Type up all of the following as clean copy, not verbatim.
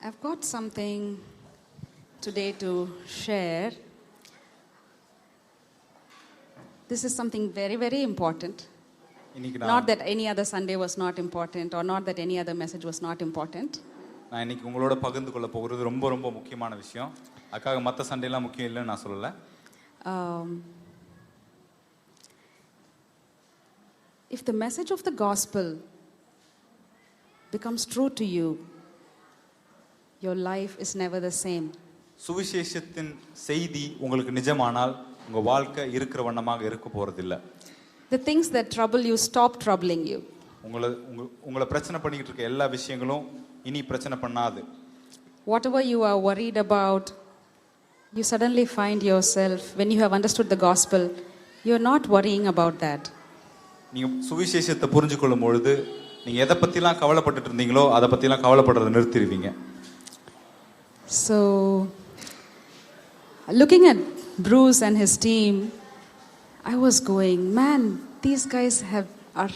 I've got something today to share. This is something very, very important. Not that any other Sunday was not important or not that any other message was not important. நான் இன்னைக்கு உங்களோட பகிர்ந்து கொள்ள போகிறது ரொம்ப ரொம்ப முக்கியமான விஷயம். அதுக்காக மற்ற சண்டேலாம் முக்கியம் இல்லைன்னு நான் சொல்லல. If the message of the gospel becomes true to you, your life is never the same. சுவிசேஷத்தின் செய்தி உங்களுக்கு நிஜமானால் உங்க வாழ்க்கை இருக்கிற வண்ணமாக இருக்க போறதில்லை. The things that trouble you stop troubling you. உங்களை பிரச்சனை பண்ணிட்டு இருக்க எல்லா விஷயங்களும் இனி பிரச்சனை பண்ணாது. Whatever you are worried about, you suddenly find yourself, when you have understood the gospel, you are not worrying about that. நீங்க சுவிசேஷத்தை புரிஞ்சு கொள்ளும் பொழுது நீங்க எதை பத்திலாம் கவலைப்பட்டுட்டு இருந்தீங்களோ அதை பத்திலாம் கவலைப்படுறதை நிறுத்திடுவீங்க. So, looking at Bruce and his team, I was going, man, these guys are.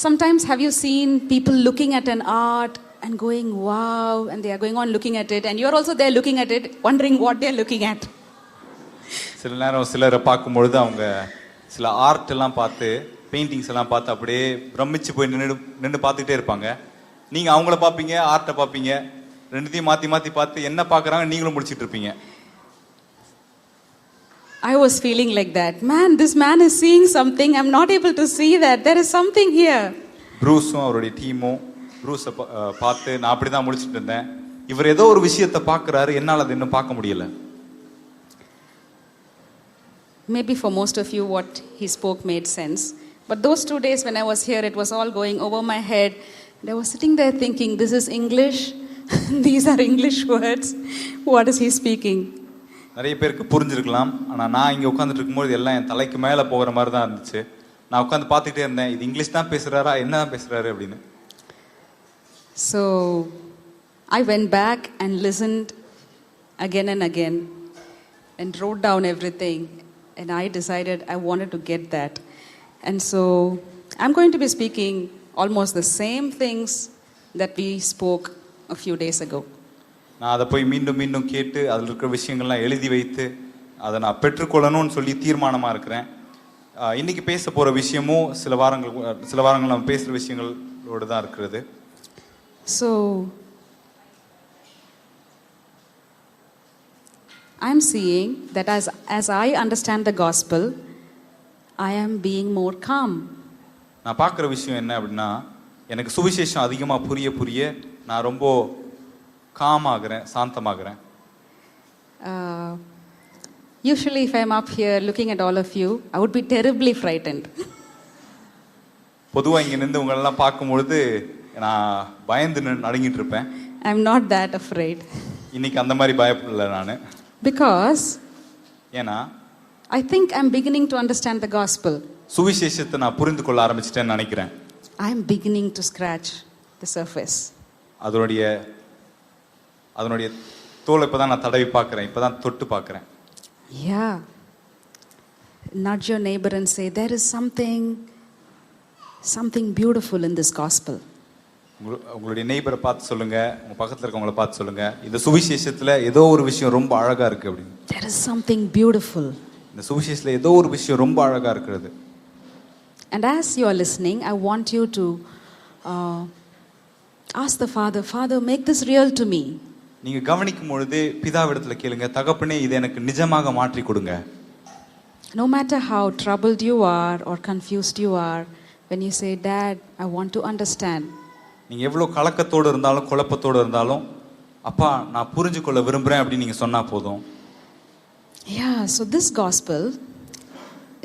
Sometimes have you seen people looking at an art and going, wow, and they are going on looking at it, and you're also there looking at it, wondering what they're looking at. சில நேரம் சிலரை பார்க்கும்பொழுது அவங்க சில art எல்லாம் பார்த்து paintings எல்லாம் பார்த்து அப்படியே பிரமிச்சு போய் நின்று பார்த்துக்கிட்டே இருப்பாங்க. நீங்க அவங்கள பார்ப்பீங்க, ஆர்ட்டை பார்ப்பீங்க, ரெண்டுத்தையும் மாத்தி மாத்தி பார்த்து என்ன பார்க்கறாங்க நீங்களும் முடிச்சிட்டு இருப்பீங்க. I was feeling like that. Man, this man is seeing something. I'm not able to see that. There is something here. ப்ரூஸும் அவருடைய டீமும் ப்ரூஸை பார்த்து நான் அப்படிதான் முடிச்சிட்டு இருந்தேன். இவர் ஏதோ ஒரு விஷயத்தை பார்க்கறாரு, என்னால் அதை இன்னும் பார்க்க முடியல. Maybe for most of you what he spoke made sense. But those 2 days when I was here, it was all going over my head. And I was sitting there thinking, this is English. These are English words. What is he speaking? நிறைய பேருக்கு புரிஞ்சிருக்கலாம். ஆனால் நான் இங்கே உட்காந்துட்டு இருக்கும்போது எல்லாம் என் தலைக்கு மேலே போகிற மாதிரி தான் இருந்துச்சு. நான் உட்காந்து பார்த்துக்கிட்டே இருந்தேன், இது இங்கிலீஷ் தான் பேசுகிறாரா, என்ன தான் பேசுகிறாரு அப்படின்னு. So I went back and listened again and again and wrote down everything. And I decided I wanted to get that. And so I'm going to be speaking almost the same things that we spoke a few days ago. நான் அதை போய் மீண்டும் மீண்டும் கேட்டு அதில் இருக்கிற விஷயங்கள்லாம் எழுதி வைத்து அதை நான் பெற்றுக்கொள்ளணும்னு சொல்லி தீர்மானமாக இருக்கிறேன். இன்னைக்கு பேச போகிற விஷயமும் சில வாரங்கள் நம்ம பேசுகிற விஷயங்களோடு தான் இருக்கிறது. So I'm seeing that as I understand the gospel, I am being more calm. நான் பார்க்குற விஷயம் என்ன அப்படின்னா, எனக்கு சுவிசேஷம் அதிகமாக புரிய புரிய நான் ரொம்ப காமாகிறேன், சாந்தமாகிறேன். Usually if I'm up here looking at all of you, I would be terribly frightened. பொதுவாக இங்கே நின்று உங்களெல்லாம் பார்க்கும்பொழுது நான் பயந்து நடுங்கிட்டு இருப்பேன். I'm not that afraid. இன்னைக்கு அந்த மாதிரி பயப்படல நான். Because ஏன்னா I think I'm beginning to understand the gospel. சுவிசேஷத்தை நான் புரிந்து கொள்ள ஆரம்பிச்சிட்டேன்னு நினைக்கிறேன். I'm beginning to scratch the surface. அதனுடைய தோலை இப்பதான் நான் தடவி பார்க்கிறேன், இப்பதான் தொட்டு பார்க்கிறேன். Yeah. Nudge your neighbor and say, there is something beautiful in this gospel. உங்களுடைய நெய்பரை பார்த்து சொல்லுங்க, உங்க பக்கத்துல இருக்கவங்கள பார்த்து சொல்லுங்க, இந்த சுவிசேஷத்துல ஏதோ ஒரு விஷயம் ரொம்ப அழகா இருக்கு அப்படின்னு. There is something beautiful. இந்த சுவிசேஷத்துல ஏதோ ஒரு விஷயம் ரொம்ப அழகா இருக்கிறது. And as you are listening, I want you to ask the Father, make this real to me. நீங்க கவனிக்கும் பொழுது பிதாவிடத்துல கேளுங்க, தகப்பனே இதை எனக்கு நிஜமாக மாற்றி கொடுங்க. No matter how troubled you are or confused you are, when you say, Dad, I want to understand. நீங்க எவ்வளவு கலக்கத்தோடு இருந்தாலும் குழப்பத்தோடு இருந்தாலும், அப்பா நான் புரிஞ்சு கொள்ள விரும்புறேன் அப்படின்னு நீங்க சொன்னா போதும். Yeah, so this gospel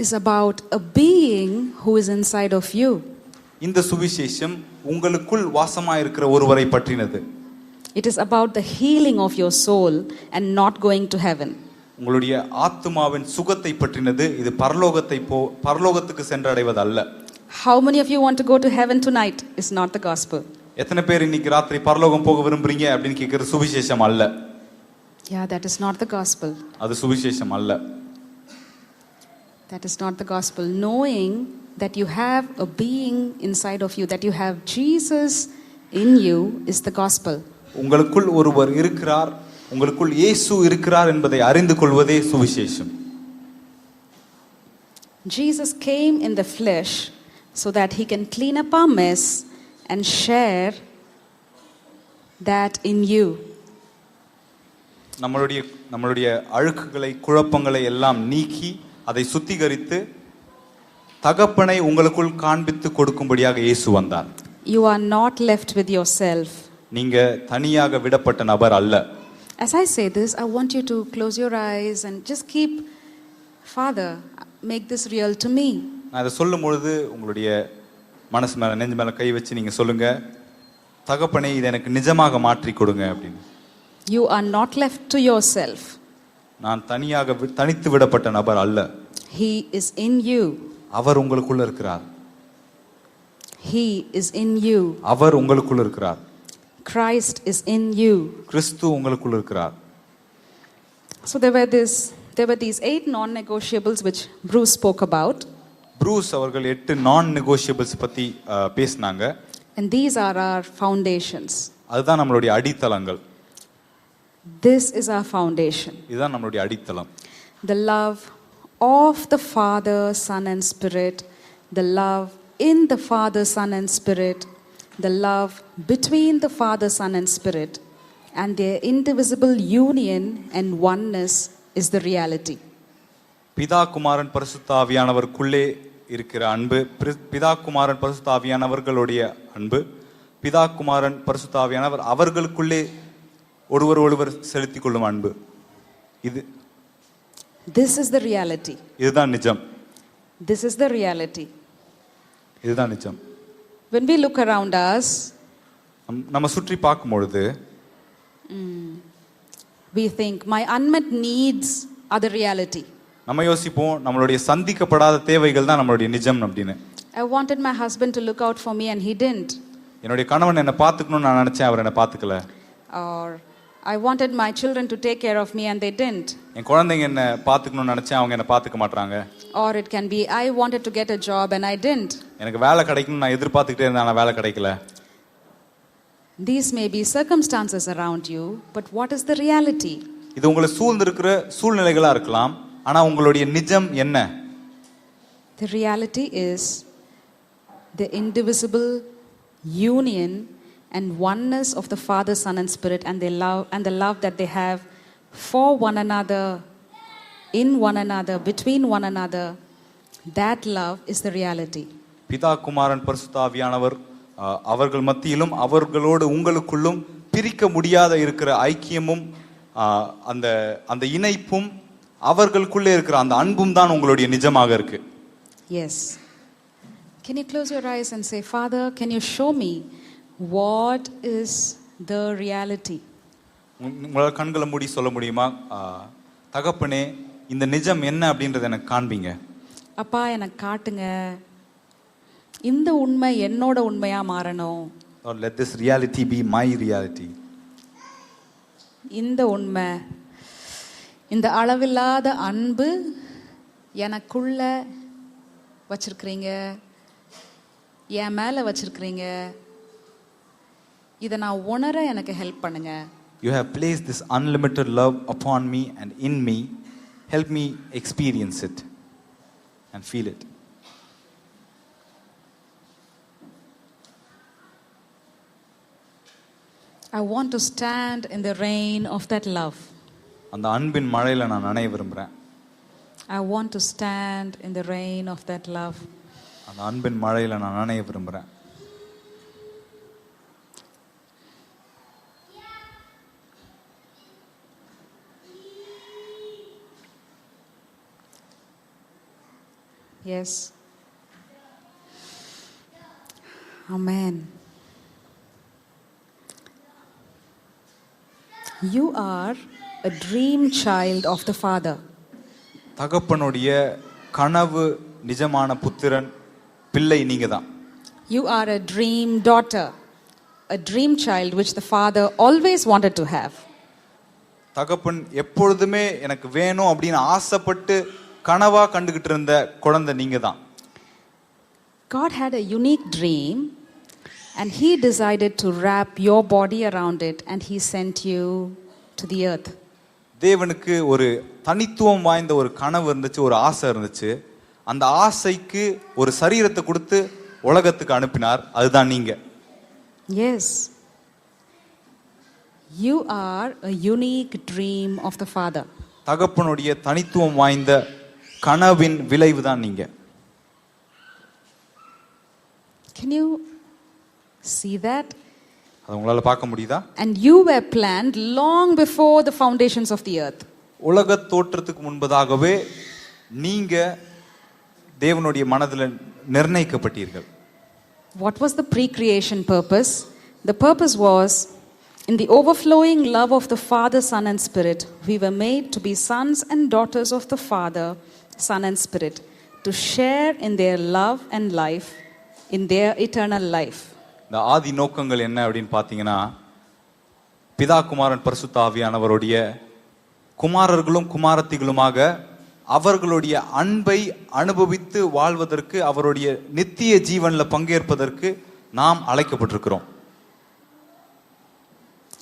is about a being who is inside of you. இந்த சுவிசேஷம் உங்களுக்குள் வாசமா இருக்கிற ஒருவரை பற்றினது. It is about the healing of your soul and not going to heaven. உங்களுடைய ஆத்துமாவின் சுகத்தை பற்றினது. இது பரலோகத்துக்கு சென்றடைவது அல்ல. How many of you want to go to heaven tonight is not the gospel. எத்தனை பேர் இன்னைக்கு ராத்திரி பரலோகம் போக விரும்புறீங்க அப்படின்னு கேக்குற சுவிசேஷம் அல்ல. Yeah, that is not the gospel. அது சுவிசேஷம் அல்ல. That is not the gospel. Knowing that you have a being inside of you, that you have Jesus in you is the gospel. உங்களுக்குள் ஒருவர் இருக்கிறார், உங்களுக்குள் இயேசு இருக்கிறார் என்பதை அறிந்து கொள்வதே சுவிசேஷம். Jesus came in the flesh so that he can clean up our mess and share that in you. நம்மளுடைய அழுக்குகளை குழப்பங்களை எல்லாம் நீக்கி அதை சுத்திகரித்து தகப்பனை உங்களுக்குள் காண்பித்து கொடுக்கும்படியாக இயேசு வந்தார். You are not left with yourself. நீங்க தனியாக விடப்பட்ட நபர் அல்ல. As I say this, I want you to close your eyes and just keep, Father, make this real to me. நான் இதை சொல்லும் பொழுது உங்களுடைய மனசு மேல நெஞ்சு மேல கை வச்சு நீங்க சொல்லுங்க, தகப்பனை இதை எனக்கு நிஜமாக மாற்றி கொடுங்க அப்படின்னு. You are not left to yourself. நான் தனித்து விடப்பட்ட நபர் அல்ல. He is in you. அவர் உங்களுக்குள்ள இருக்கிறார். He is in you. அவர் உங்களுக்குள்ள இருக்கிறார். Christ is in you. கிறிஸ்து உங்களுக்குள்ள இருக்கிறார். So there were these 8 non-negotiables which Bruce spoke about. Bruce அவர்கள் 8 non-negotiables பத்தி பேசினாங்க. And these are our foundations. அதுதான் நம்மளுடைய அடித்தளங்கள். This is our foundation. இதுதான் நம்மளுடைய அடித்தளம். The love of the Father, Son and Spirit, the love in the Father, Son and Spirit, the love between the Father, Son and Spirit, and their indivisible union and oneness is the reality. பிதா குமாரன் பரிசுத்த ஆவியானவருக்குள்ளே இருக்கிற அன்பு, பிதா குமாரன் பரிசுத்த ஆவியானவர்களுடைய அன்பு, பிதா குமாரன் பரிசுத்த ஆவியானவர் அவர்களுக்குள்ளே ஒருவர் செலுத்திக் கொள்ளும் அன்பு, This is the reality. இதுதான் நிஜம். This is the reality. இதுதான் நிஜம். When we look around us, நம்ம சுற்றி பார்க்கும் பொழுது we think my unmet needs are the reality. நம்ம யோசிப்போம் நம்மளுடைய சந்திக்கப்படாத தேவைகள் தான் நம்மளுடைய நிஜம் அப்படின்னு. I wanted my husband to look out for me and he didn't. என்னுடைய கணவன் என்ன பார்த்துக்கணும்னு நான் நினைச்சேன், அவர் என்ன பார்த்துக்கல. Or I wanted my children to take care of me and they didn't. என் குழந்தைங்க என்ன பார்த்துக்கணும்னு நினைச்சேன், அவங்க என்ன பார்த்துக்க மாட்டாங்க. Or it can be I wanted to get a job and I didn't. எனக்கு வேலை கிடைக்கணும்னு நான் எதிர்பார்த்துக்கிட்டே இருந்தேன், ஆனா வேலை கிடைக்கல. These may be circumstances around you, but what is the reality? இது உங்களை சூழ்ந்திருக்கிற சூழ்நிலைகளா இருக்கலாம், ஆனா உங்களுடைய நிஜம் என்ன? The reality is the indivisible union and oneness of the Father, Son and Spirit, and the love that they have for one another, in one another, between one another. That love is the reality. பிதா குமாரன் பரிசுத்த ஆவியானவர் அவர்கள் மத்தியிலும் அவர்களோடு உங்களுக்குள்ளும் பிரிக்க முடியாத இருக்கிற ஐக்கியமும் அந்த இணைப்பும் அவர்களுக்குள்ளே இருக்கிற அந்த அன்பும் தான் உங்களுடைய நிஜமாக இருக்கு. Yes. Can you close your eyes and say, Father, can you show me what is the reality? உங்களால் கண்களை மூடி சொல்ல முடியுமா, தகப்பனே இந்த நிஜம் என்ன அப்படின்றத எனக்கு காண்பீங்க. அப்பா எனக்கு காட்டுங்க, இந்த உண்மை என்னோட உண்மையா மாறணும். Lord, let this reality be my reality. இந்த உண்மை, இந்த அளவில்லாத அன்பு எனக்குள்ள வச்சிருக்கிறீங்க, என் மேல வச்சிருக்கிறீங்க, இதை நான் உணர எனக்கு ஹெல்ப் பண்ணுங்க. You have placed this unlimited love upon me and in me. Help me experience it and feel it. I want to stand in the rain of that love. அந்த அன்பின் மழையில நான் நனைய விரும்புறேன். I want to stand in the rain of that love. அந்த அன்பின் மழையில நான் நனைய விரும்புறேன். Yes. Amen. You are a dream child of the Father. தகப்பனுடைய கனவு நிஜமான புத்திரன் பிள்ளை நீங்க தான். You are a dream daughter, a dream child which the Father always wanted to have. தகப்பன் எப்பொழுதுமே எனக்கு வேணும் அப்படின்னு ஆசைப்பட்டு கனவா கண்டுகிட்டு இருந்த குழந்தை நீங்க தான். God had a unique dream And he decided to wrap your body around it, and he sent you to the earth. தேவனுக்கு ஒரு தனித்துவம் வாய்ந்த ஒரு கனவு இருந்துச்சு, ஒரு ஆசை இருந்துச்சு. அந்த ஆசைக்கு ஒரு சரீரத்தை கொடுத்து உலகத்துக்கு அனுப்பினார். அதுதான் நீங்க. Yes. You are a unique dream of the Father. தகப்பனுடைய தனித்துவம் வாய்ந்த கனவின் விளைவு தான் நீங்க. Can you see that? அது உங்களால பார்க்க முடியுதா? And you were planned long before the foundations of the earth. உலக தோற்றத்துக்கு முன்பதாகவே நீங்க தேவனுடைய மனதில் நிர்ணயிக்கப்பட்டீர்கள். What was the pre-creation purpose? The purpose was, in the overflowing love of the Father, Son and Spirit, we were made to be sons and daughters of the Father, Son and Spirit, to share in their love and life, in their eternal life. இந்த ஆதி நோக்கங்கள் என்ன அப்படின்னு பார்த்தீங்கன்னா, பிதா குமாரன் பரிசுத்த ஆவியானவருடைய குமாரர்களும் குமாரத்திகளுமாக அவர்களுடைய அன்பை அனுபவித்து வாழ்வதற்கு, அவருடைய நித்திய ஜீவன்ல பங்கேற்பதற்கு நாம் அழைக்கப்பட்டிருக்கிறோம்.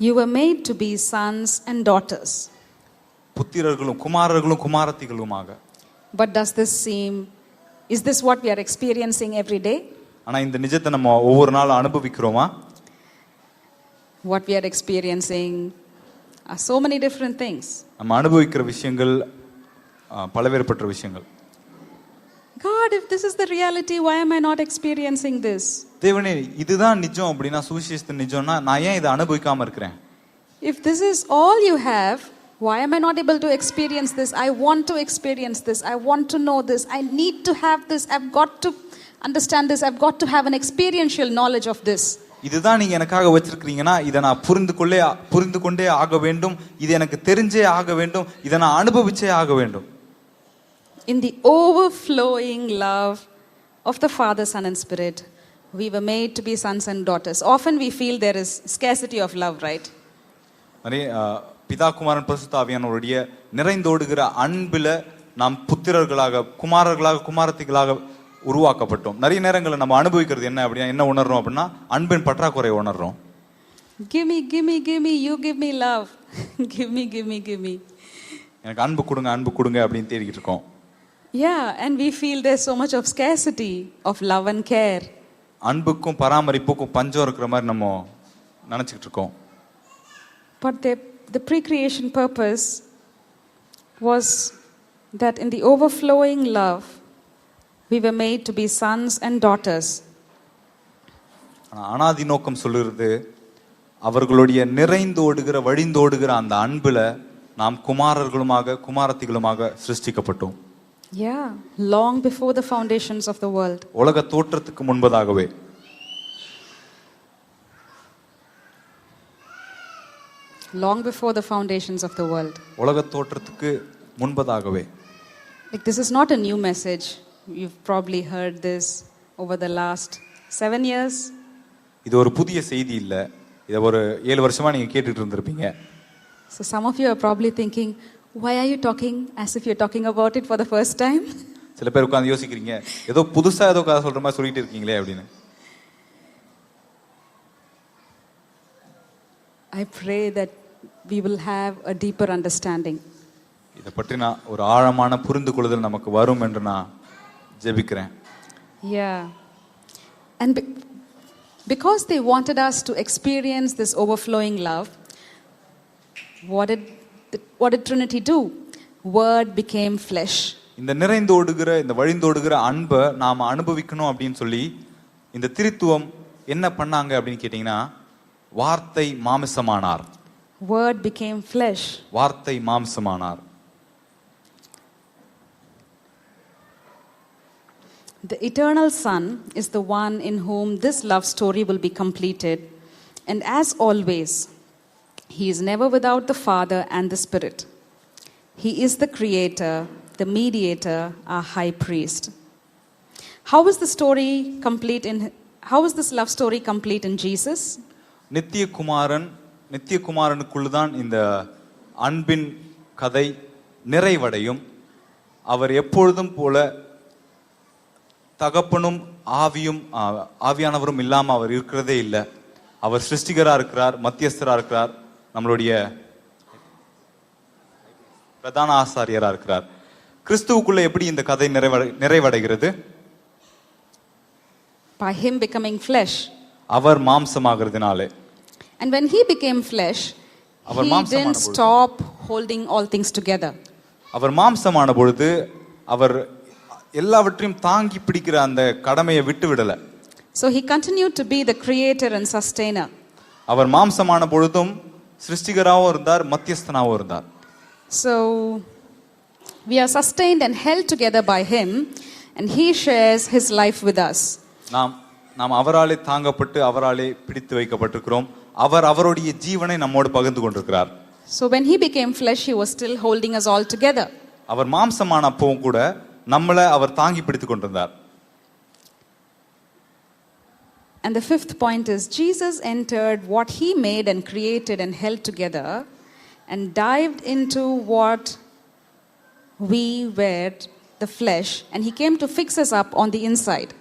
You were made to be sons and daughters. புத்திரர்களும் குமாரர்களும் குமாரத்திகளுமாக. But is this what we are experiencing every day? ஆனா இந்த நிஜத்தை நம்ம ஒவ்வொரு நாளும் அனுபவிக்கிறோமா? What we are experiencing are so many different things. நம்ம அனுபவிக்கிற விஷயங்கள் பலவேறுபட்ட விஷயங்கள். God, if this is the reality, why am I not experiencing this? தேவனே, இதுதான் நிஜம் அப்படினா, சுவிசேஷத்தின் நிஜம்னா நான் ஏன் இதை அனுபவிக்காம இருக்கிறேன்? If this is all you have, why am I not able to experience this? I want to experience this. I want to know this. I need to have this. I've got to understand this. I've got to have an experiential knowledge of this. இதுதான் நீங்க எனக்காக வச்சிருக்கீங்கன்னா, இதை நான் புரிந்து கொண்டே ஆக வேண்டும். இது எனக்கு தெரிஞ்சே ஆக வேண்டும். இதை நான் அனுபவிச்சே ஆக வேண்டும். In the overflowing love of the Father, Son and Spirit, we were made to be sons and daughters. Often we feel there is scarcity of love, right? பிதா குமாரன் பரிசுத்த ஆவியானவருடைய நிறைந்தோடுகிற அன்பில நாம் புத்திரர்களாக, குமாரர்களாக, குமாரத்திகளாக உருவாக்கப்பட்டோம். நிறைய நேரங்களில் நம்ம அனுபவிக்கிறது என்ன உணர்றோம் அப்படின்னா, அன்பின் பற்றாக்குறை உணர்றோம். Give me, you give me love. give me. எனக்கு அன்பு கொடுங்க அப்படின்னு தேடிக்கிட்டு இருக்கோம். Yeah, and we feel there's so much of scarcity of love and care. அன்புக்கும் பராமரிப்புக்கும் பஞ்சம் இருக்கிற மாதிரி நம்ம நினைச்சிட்டு இருக்கோம். But the pre-creation purpose was that in the overflowing love we were made to be sons and daughters. அனாதி நோக்கம் சொல்லுறது, அவர்களுடைய நிறைந்தோடுகிற வழிந்தோடுகிற அந்த அன்புல நாம் குமாரர்களுமாக குமாரத்திகளுமாக சிருஷ்டிக்கப்பட்டோம். Yeah, long before the foundations of the world. உலக தோற்றத்துக்கு முன்பதாகவே. Long before the foundations of the world. உலக தோற்றத்துக்கு முன்பதாகவே. Like, this is not a new message. You've probably heard this over the last 7 years. இது ஒரு புதிய செய்தி இல்ல. இத ஒரு 7 வருஷமா நீங்க கேட்டுட்டு இருந்திருப்பீங்க. So some of you are probably thinking, why are you talking as if you're talking about it for the first time? சில பேர் உட்கார்ந்து யோசிக்கிறீங்க, ஏதோ புதுசா ஏதோ கதை சொல்ற மாதிரி சொல்லிட்டு இருக்கீங்களே அப்படின்னு. I pray that we will have a deeper understanding. இத பற்றின ஒரு ஆழமான புரிந்து கொள்ளுதல் நமக்கு வரும் என்று நான் ஜெபிக்கிறேன். Yeah. And because they wanted us to experience this overflowing love, what did Trinity do? Word became flesh. இந்த நிறைந்தோடுகிற, இந்த வழிந்தோடுகிற அன்பை நாம அனுபவிக்கணும் அப்படின்னு சொல்லி இந்த திரித்துவம் என்ன பண்ணாங்க அப்படின்னு கேட்டீங்கன்னா, வார்த்தை மாம்சமானார். Word became flesh. வார்த்தை மாம்சமானார். The eternal Son is the one in whom this love story will be completed. And as always, He is never without the Father and the Spirit. He is the Creator, the Mediator, our High Priest. How is this love story complete in Jesus? நித்திய குமாரனுக்குள்ளுதான் இந்த அன்பின் கதை நிறைவடையும். அவர் எப்பொழுதும் போல தகப்பனும் ஆவியும் ஆவியானவரும் இல்லாம அவர் இருக்கிறதே இல்லை. அவர் சிருஷ்டிகரா இருக்கிறார், மத்தியஸ்தரா இருக்கிறார், நம்மளுடைய பிரதான ஆசாரியரா இருக்கிறார். கிறிஸ்துவுக்குள்ள எப்படி இந்த கதை நிறைவடைகிறது? By him becoming flesh. Our மாம்சமாகிறதுனாலே. And when he became flesh, he didn't stop holding all things together. அவர் மாம்சமான பொழுது அவர் எல்லாவற்றையும் தாங்கி பிடிக்கிற அந்த கடமையை விட்டு விடல. So he continued to be the creator and sustainer. அவர் மாம்சமான பொழுதும் சிருஷ்டிகராகவும் இருந்தார், மத்தியஸ்தனாகவும் இருந்தார். So we are sustained and held together by him, and he shares his life with us. நாம் அவராலே தாங்கப்பட்டு அவராலே பிடித்து வைக்கப்பட்டிருக்கிறோம். அவர் அவருடைய ஜீவனை நம்மோடு பகிர்ந்து கொண்டிருக்கிறார். So when he became flesh, he was still holding us all together. அவர் மாம்சமான அப்பவும் கூட நம்மளை அவர் தாங்கி பிடித்து கொண்டிருந்தார். And the fifth point is Jesus entered what he made and created and held together and dived into what we were, the flesh, and he came to fix us up on the inside.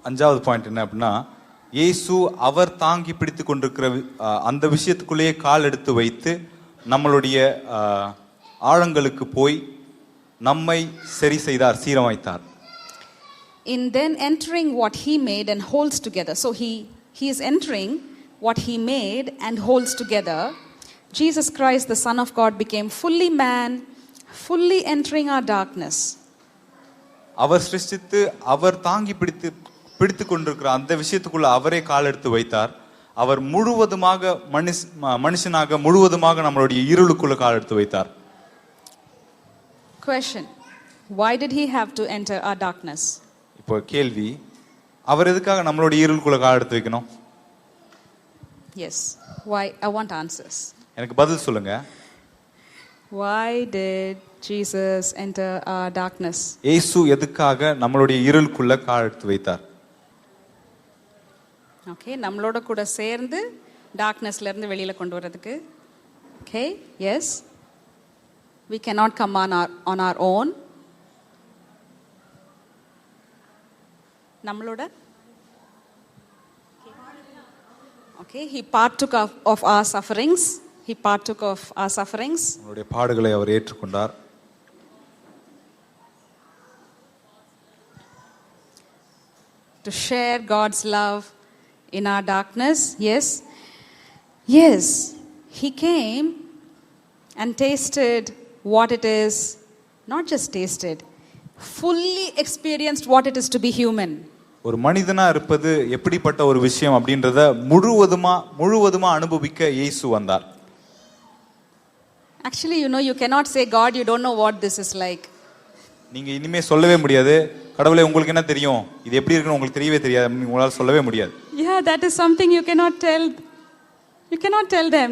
அஞ்சாவது point என்ன அப்படின்னா, இயேசு அவர் தாங்கி பிடித்து கொண்டிருக்கிற அந்த விஷயத்துக்குள்ளேயே கால் எடுத்து வைத்து நம்மளுடைய ஆழங்களுக்கு போய் நம்மை சரி செய்தார், சீரமைத்தார். In then entering what he made and holds together. So he is entering what he made and holds together. Jesus Christ, the Son of God, became fully man, fully entering our darkness. அவர் சிருஷ்டித்து அவர் தாங்கி பிடித்து கொண்டிருக்கிற அந்த விஷயத்துக்குள்ள அவரே கால் எடுத்து வைத்தார். அவர் முழுவதுமாக மனுஷனாக முழுவதுமாக நம்மளுடைய இருளுக்குள்ள கால் எடுத்து வைத்தார். Question: why did he have to enter our darkness? இப்போ கேள்வி, அவர் எதுக்காக நம்மளுடைய இருளுக்குள்ள கால் எடுத்து வைக்கணும்? Yes, why? I want answers. எனக்கு பதில் சொல்லுங்க. Why did Jesus enter our darkness? இயேசு எதுக்காக நம்மளுடைய இருளுக்குள்ள கால் எடுத்து வைத்தார்? Okay, நம்மளோட கூட சேர்ந்து டார்க்னஸ்ல இருந்து வெளியில கொண்டு வரதுக்கு. Okay, yes. We cannot come on our own. நம்மளோட Okay, he partook of our sufferings. He partook of our sufferings. நம்மளுடைய பாடுகளை அவர் ஏற்றுக்கொண்டார். To share God's love in our darkness. Yes. Yes. He came and tasted what it is, not just tasted, fully experienced what it is to be human. ஒரு மனிதனா இருப்பது எப்படிப்பட்ட ஒரு விஷயம் அப்படின்றத முழுவதுமா அனுபவிக்க இயேசு வந்தார். Actually, you cannot say, God, you don't know what this is like. நீங்க இனிமே சொல்லவே முடியாது, கடவுளே உங்களுக்கு என்ன தெரியும், இது எப்படி இருக்குன்னு உங்களுக்கு தெரியவே தெரியாது, உங்களால சொல்லவே முடியாது. Yeah, that is something you cannot tell. You cannot tell them.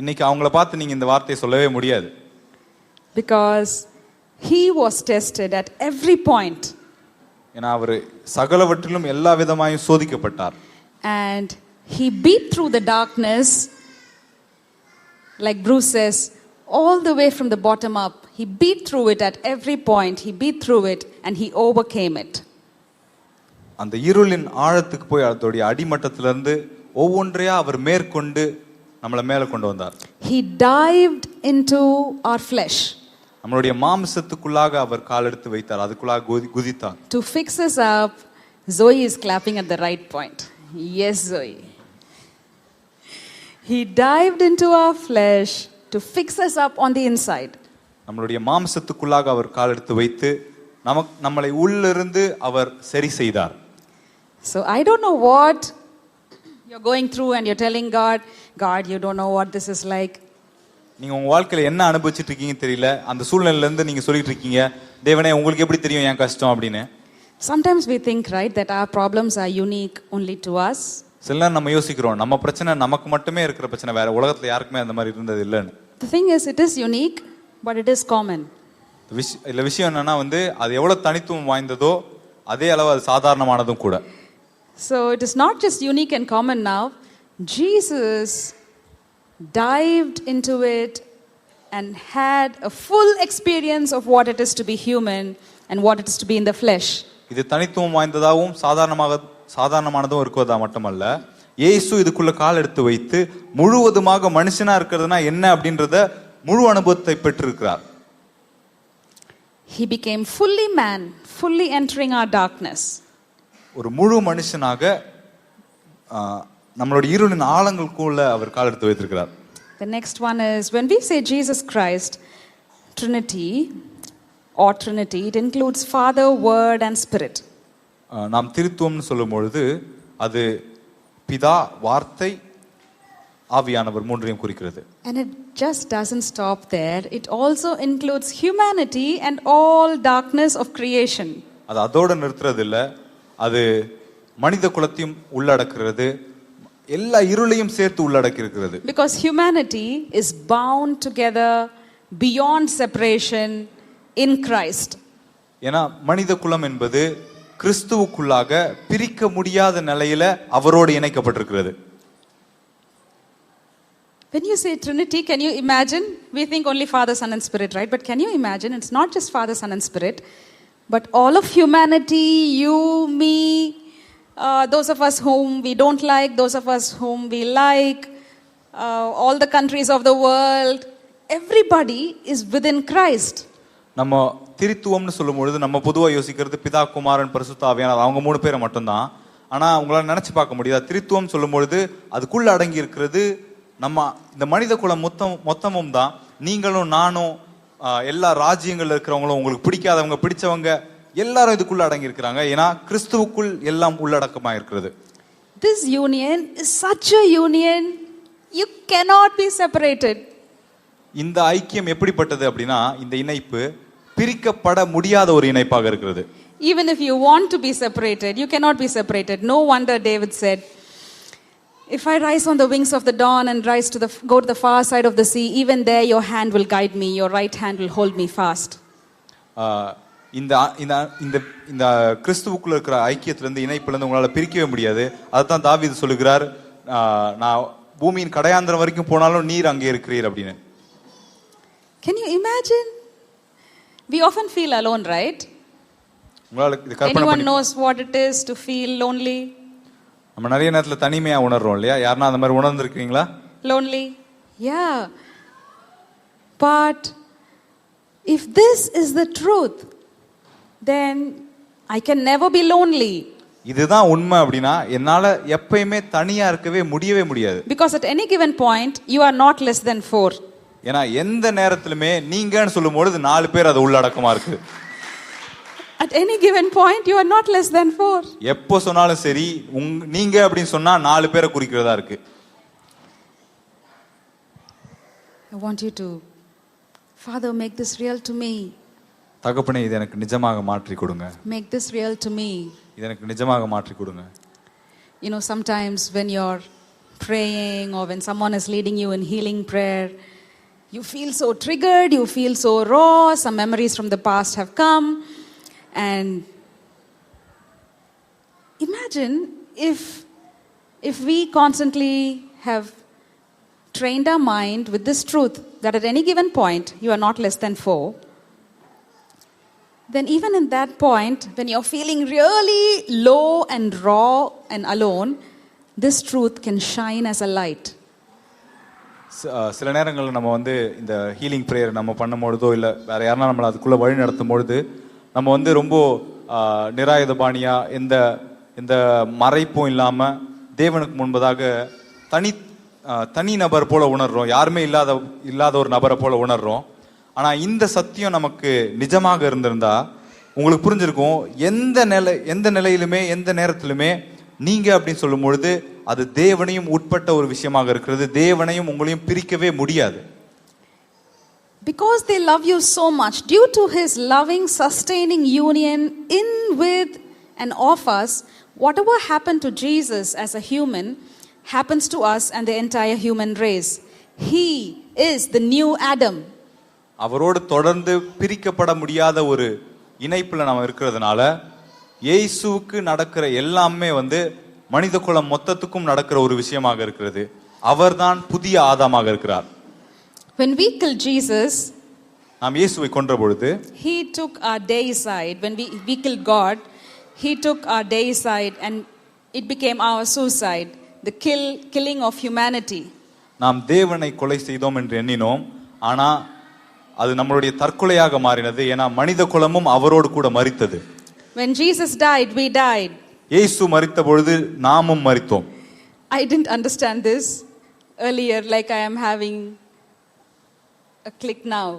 இன்னைக்கு அவங்கள பார்த்து நீங்க இந்த வார்த்தையை சொல்லவே முடியாது. Because he was tested at every point. ஏன்னா அவர் சகலவற்றிலும் எல்லா விதமாயும் சோதிக்கப்பட்டார். And he beat through the darkness, like Bruce says, all the way from the bottom up. He beat through it at every point. He beat through it and he overcame it. அந்த இருளின் ஆழத்துக்கு போய் அதோடைய அடிமட்டத்திலிருந்து ஒவ்வொன்றையா அவர் மேற்கொண்டு நம்மளை மேல கொண்டு வந்தார். He dived into our flesh. நம்மளுடைய மாம்சத்துக்குள்ளாக அவர் கால் எடுத்து வைத்தார், அதுக்குள்ளாக குதித்தார். To fix us up. Zoe is clapping at the right point. Yes, Zoe. He dived into our flesh to fix us up on the inside. நம்மளுடைய மாம்சத்துக்குள்ளாக அவர் கால் எடுத்து வைத்து நம்மளை உள்ளிருந்து அவர் சரி செய்தார். So I don't know what you're going through and you're telling God, you don't know what this is like. நீங்க உங்க வாழ்க்கையில என்ன அனுபவிச்சிட்டு இருக்கீங்க தெரியல, அந்த சூழ்நிலையில இருந்து நீங்க சொல்லிட்டு இருக்கீங்க, தேவனே உங்களுக்கு எப்படி தெரியும் என் கஷ்டம் அப்படின்னு. Sometimes we think, right, that our problems are unique only to us. சில நேரம் நம்ம யோசிக்கிறோம், நம்ம பிரச்சனை நமக்கு மட்டுமே இருக்கிற பிரச்சனை, வேற உலகத்துல யாருக்குமே அந்த மாதிரி இருந்தது இல்லைன்னு. The thing is, it is unique, but it is common. இல்ல விஷயம் என்னன்னா அது எவ்வளவு தனித்துவம் வாய்ந்ததோ அதே அளவு அது சாதாரணமானதும் கூட. So it is not just unique and common now. Jesus dived into it and had a full experience of what it is to be human and what it is to be in the flesh. இது தனித்துவம் வாய்ந்ததாகவும் சாதாரணமானதும் இருக்குவதா மட்டுமல்ல, இயேசு இதுக்குள்ள கால் எடுத்து வைத்து முழுவதுமாக மனுஷனா இருக்கிறதுனா என்ன அப்படின்றத முழு அனுபவத்தை பெற்றிருக்கிறார். He became fully man, fully entering our darkness. ஒரு முழு மனுஷனாக நம்மளுடைய இருளின் ஆழங்களுக்குள்ள அவர் கால் எடுத்து வைத்திருக்கிறார். The next one is, when we say Jesus Christ, Trinity or Trinity, it includes Father, Word and Spirit. நாம் திருத்துவம்னு சொல்லும் பொழுது அது பிதா, வார்த்தை, ஆவியானவர் மூன்றையும் குறிக்கிறது. And it just doesn't stop there. It also includes humanity and all darkness of creation. அது அதோட நிறுத்துறது இல்ல, அது மனித குலத்தையும் உள்ளடக்குகிறது, எல்லா இருளையும் சேர்த்து உள்ளடக்கி இருக்கிறது. Because humanity is bound together beyond separation in Christ. ஏன்னா மனித குலம் என்பது கிறிஸ்துவுக்குள்ளாக பிரிக்க முடியாத நிலையில அவரோடு இணைக்கப்பட்டிருக்கிறது. When you say Trinity, can you imagine? We think only Father, Son and Spirit, right? But can you imagine? It's not just Father, Son and Spirit, but all of humanity, you, me, those of us whom we don't like, those of us whom we like, all the countries of the world, everybody is within Christ. நம்ம திருத்துவம்னு சொல்லும் பொழுது நம்ம பொதுவா யோசிக்கிறது பிதா, குமாரன், பரிசுத்த ஆவியானவர், அவங்க 3 பேரை மட்டும்தான். ஆனா உங்களால நினைச்சு பார்க்க முடியாது, திருத்துவம் சொல்லும் பொழுது அதுக்குள்ள அடங்கி இருக்கிறது நம்ம இந்த மனித குலம் மொத்தமும் தான். நீங்களும் நானும், எல்லா ராஜ்யங்கள்ல இருக்கிறவங்களும், உங்களுக்கு பிடிக்காதவங்க, பிடிச்சவங்க எல்லாரும் இதுக்குள்ள அடங்கி இருக்கிறாங்க. ஏன்னா கிறிஸ்துவுக்குள் எல்லாம் உள்ளடக்கமா இருக்கிறது. This union is such a union, you cannot be separated. இந்த ஐக்கியம் எப்படிப்பட்டது அப்படின்னா, இந்த இணைப்பு பிரிக்கப்பட முடியாத ஒரு இணைப்பாக இருக்கிறது. Even if you want to be separated, you cannot be separated. No wonder David said, if I rise on the wings of the dawn and go to the far side of the sea, even there your hand will guide me, your right hand will hold me fast. இந்த கிறிஸ்துவுக்குள்ள இருக்கிற ஐக்கியத்திலிருந்து, இணைப்பிலிருந்து உங்களால பிரிக்கவே முடியாது. அதான் தாவீது சொல்லுகிறார், நான் பூமியின் கடையாந்திரம் வரைக்கும் போனாலும் நீர் அங்கே இருக்கிறீர் அப்படின்னு. Can you imagine? We often feel alone, right? Anyone knows what it is to feel lonely? நம்ம நிறைய நேரத்துல தனிமையா உணர்றோம் இல்லையா? யாருன்னா அந்த மாதிரி உணர்ந்திருக்கீங்களா? Lonely? Yeah. But if this is the truth, then I can never be lonely. இதுதான் உண்மை அப்படின்னா என்னால எப்பயுமே தனியா இருக்கவே முடியவே முடியாது. Because at any given point you are not less than 4. ஏன்னா எந்த நேரத்திலுமே நீங்கன்னு சொல்லும்போது 4 பேர் அது உள்ளடக்கமா இருக்கு. At any given point you are not less than 4. எப்போ சொன்னாலும் சரி நீங்க அப்படின்னு சொன்னா 4 பேரை குறிக்கிறதா இருக்கு. I want you to, Father, make this real to me. தகப்பனே, இது எனக்கு நிஜமாக மாற்றி கொடுங்க. Make this real to me. இது எனக்கு நிஜமாக மாற்றி கொடுங்க. You know, sometimes when you're praying or when someone is leading you in healing prayer, you feel so triggered, you feel so raw, some memories from the past have come. And imagine if we constantly have trained our mind with this truth that at any given point you are not less than 4, then even in that point when you're feeling really low and raw and alone, this truth can shine as a light. சில நேரங்களில் நம்ம இந்த healing prayer நம்ம பண்ணும்பொழுதோ இல்லை வேற யாருன்னா நம்மளை அதுக்குள்ளே வழி நடத்தும் பொழுது நம்ம ரொம்ப நிராயுதபாணியா எந்த மறைப்பும் இல்லாமல் தேவனுக்கு முன்பதாக தனி நபர் போல உணர்றோம். யாருமே இல்லாத ஒரு நபரை போல உணர்றோம். ஆனால் இந்த சத்தியம் நமக்கு நிஜமாக இருந்திருந்தா உங்களுக்கு புரிஞ்சிருக்கும், எந்த நிலையிலுமே எந்த நேரத்திலுமே நீங்க அப்படின்னு சொல்லும் பொழுது அது தேவனையும் உட்பட்ட ஒரு விஷயமாக இருக்கிறது. தேவனையும் உங்களையும் பிரிக்கவே முடியாது. Because they love you so much, due to his loving, sustaining union in, with and of us, whatever happened to Jesus as a human happens to us and the entire human race. He is the new Adam. அவரோடு தொடர்ந்து பிரிக்கப்பட முடியாத ஒரு இணைப்புல நாம இருக்கிறதுனால இயேசுவுக்கு நடக்கிற எல்லாமே மனித குலம் மொத்தத்துக்கும் நடக்கிற ஒரு விஷயமாக இருக்கிறது. அவர்தான் புதிய ஆதாமாக இருக்கிறார். When we killed Jesus, நாம் இயேசுவை கொன்ற பொழுது, he took our day side. When we killed God, He took our deicide and it became our suicide, the killing of humanity. நாம் தேவனை கொலை செய்தோம் என்று எண்ணினோம், ஆனா அது நம்மளுடைய தற்கொலையாக மாறினது. ஏன்னா மனித குலமும் அவரோடு கூட மரித்தது. When Jesus died, we died. இயேசு மரித்த பொழுது நாமும் மரித்தோம். I didn't understand this earlier, like I am having a click now.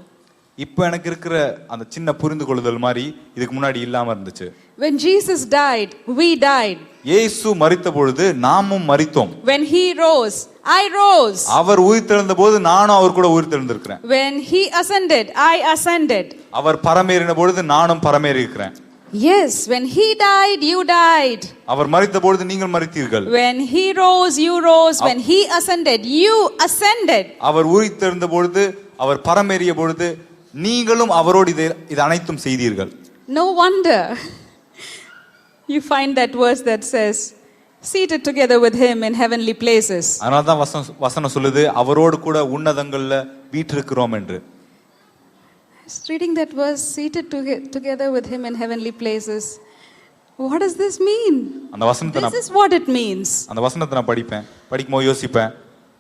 இப்போ எனக்கு இருக்கிற அந்த சின்ன புரிந்து கொள்ளுதல் மாதிரி இதுக்கு முன்னாடி இல்லாம இருந்துச்சு. When Jesus died, we died. இயேசு மரித்த பொழுது நாமும் மரித்தோம். When he rose, I rose. அவர் உயிர்த்தெழுந்த போது நானும் அவர் கூட உயிர்த்தெழுந்திருக்கிறேன். When he ascended, I ascended. அவர் பரமேறின பொழுது நானும் பரமேறி இருக்கிறேன். Yes, when he died, you died. அவர் மரித்த பொழுது நீங்கள் மரித்தீர்கள். When he rose, you rose. When he ascended, you ascended. அவர் உயிர்த்தெழுந்த பொழுது, அவர் பரமேறிய பொழுது நீங்களும் அவரோடு இது அனைத்தும் செய்தீர்கள். No wonder you find that verse that says, seated together with him in heavenly places. அதனால தான் வசனம் சொல்லுது அவரோடு கூட உன்னதங்கள்ல வீற்றிருக்கிறோம் என்று. Reading that verse, seated together with him in heavenly places. What does this mean? அந்த வசனத்தை This is what it means. அந்த வசனத்தை நான் படிக்கும்போது யோசிப்பேன்,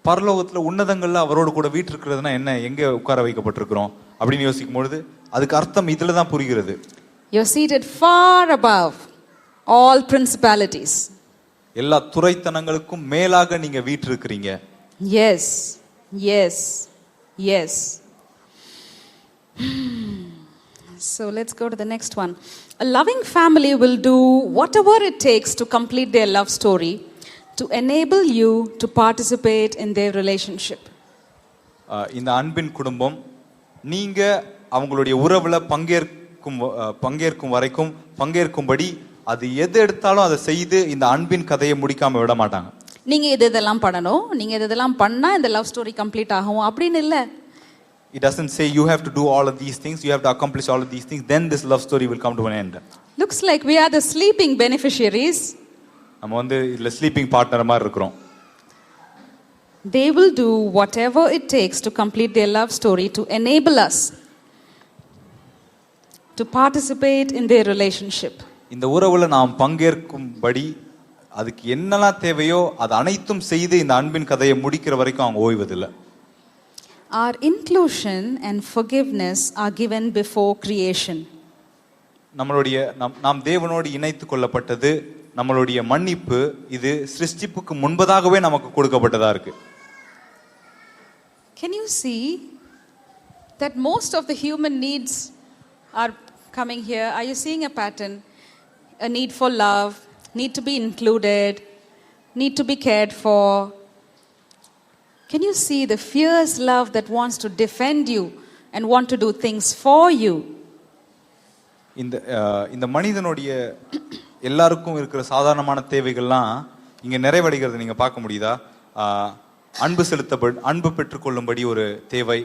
பரலோகத்துல உன்னதங்கள்ல அவரோடு கூட வீற்றிருக்கிறதுனா என்ன, எங்க உட்கார வைக்கப்பட்டிருக்கிறோம் அப்படின்னு யோசிக்கும் பொழுது அதுக்கு அர்த்தம் இதுல தான் புரிகிறது. You're seated far above all principalities. எல்லா துரைத்தனங்களுக்கும் மேலாக நீங்க வீற்றிருக்கிறீங்க. Yes, yes, yes. So let's go to the next one. A loving family will do whatever it takes to complete their love story to enable you to participate in their relationship. இந்த அன்பின் குடும்பம் நீங்க அவங்களுடைய உறவுல பங்கேற்கும் வரைக்கும் பங்கேற்கும்படி அது எது எடுத்தாலும் அதை செய்து இந்த அன்பின் கதையை முடிக்காம விட மாட்டாங்க. நீங்க இதெல்லாம் பண்ணணும், நீங்க இதெல்லாம் பண்ணா இந்த லவ் ஸ்டோரி கம்ப்ளீட் ஆகும் அப்படின்னு இல்ல. It doesn't say you have to do all of these things, you have to accomplish all of these things, then this love story will come to an end. Looks like we are the sleeping beneficiaries. நம்ம இதுல sleeping partner மாதிரி இருக்கிறோம். They will do whatever it takes to complete their love story to enable us to participate in their relationship. இந்த உறவுல நாம் பங்கேற்கும்படி அதுக்கு என்னெல்லாம் தேவையோ அது அனைத்தும் செய்து இந்த அன்பின் கதையை முடிக்கிற வரைக்கும் அவங்க Oivathillai. Our inclusion and forgiveness are given before creation. நம்மளுடைய நாம் தேவனோடு இணைத்துக் கொள்ளப்பட்டது, நம்மளுடைய மன்னிப்பு இது சிருஷ்டிப்புக்கு முன்பதாகவே நமக்கு கொடுக்கப்பட்டதா இருக்கு. Can you see that most of the human needs are coming here? Are you seeing a pattern? A need for love, need to be included, need to be cared for. Can you see the fierce love that wants to defend you and want to do things for you? இந்த மனிதனுடைய எல்லாருக்கும் இருக்கிற சாதாரணமான தேவைகள்லாம் இங்க நிறைவடைகிறது நீங்க பார்க்க முடியுதா? அன்பு பெற்றுக்கொள்ளும்படி ஒரு தேவை,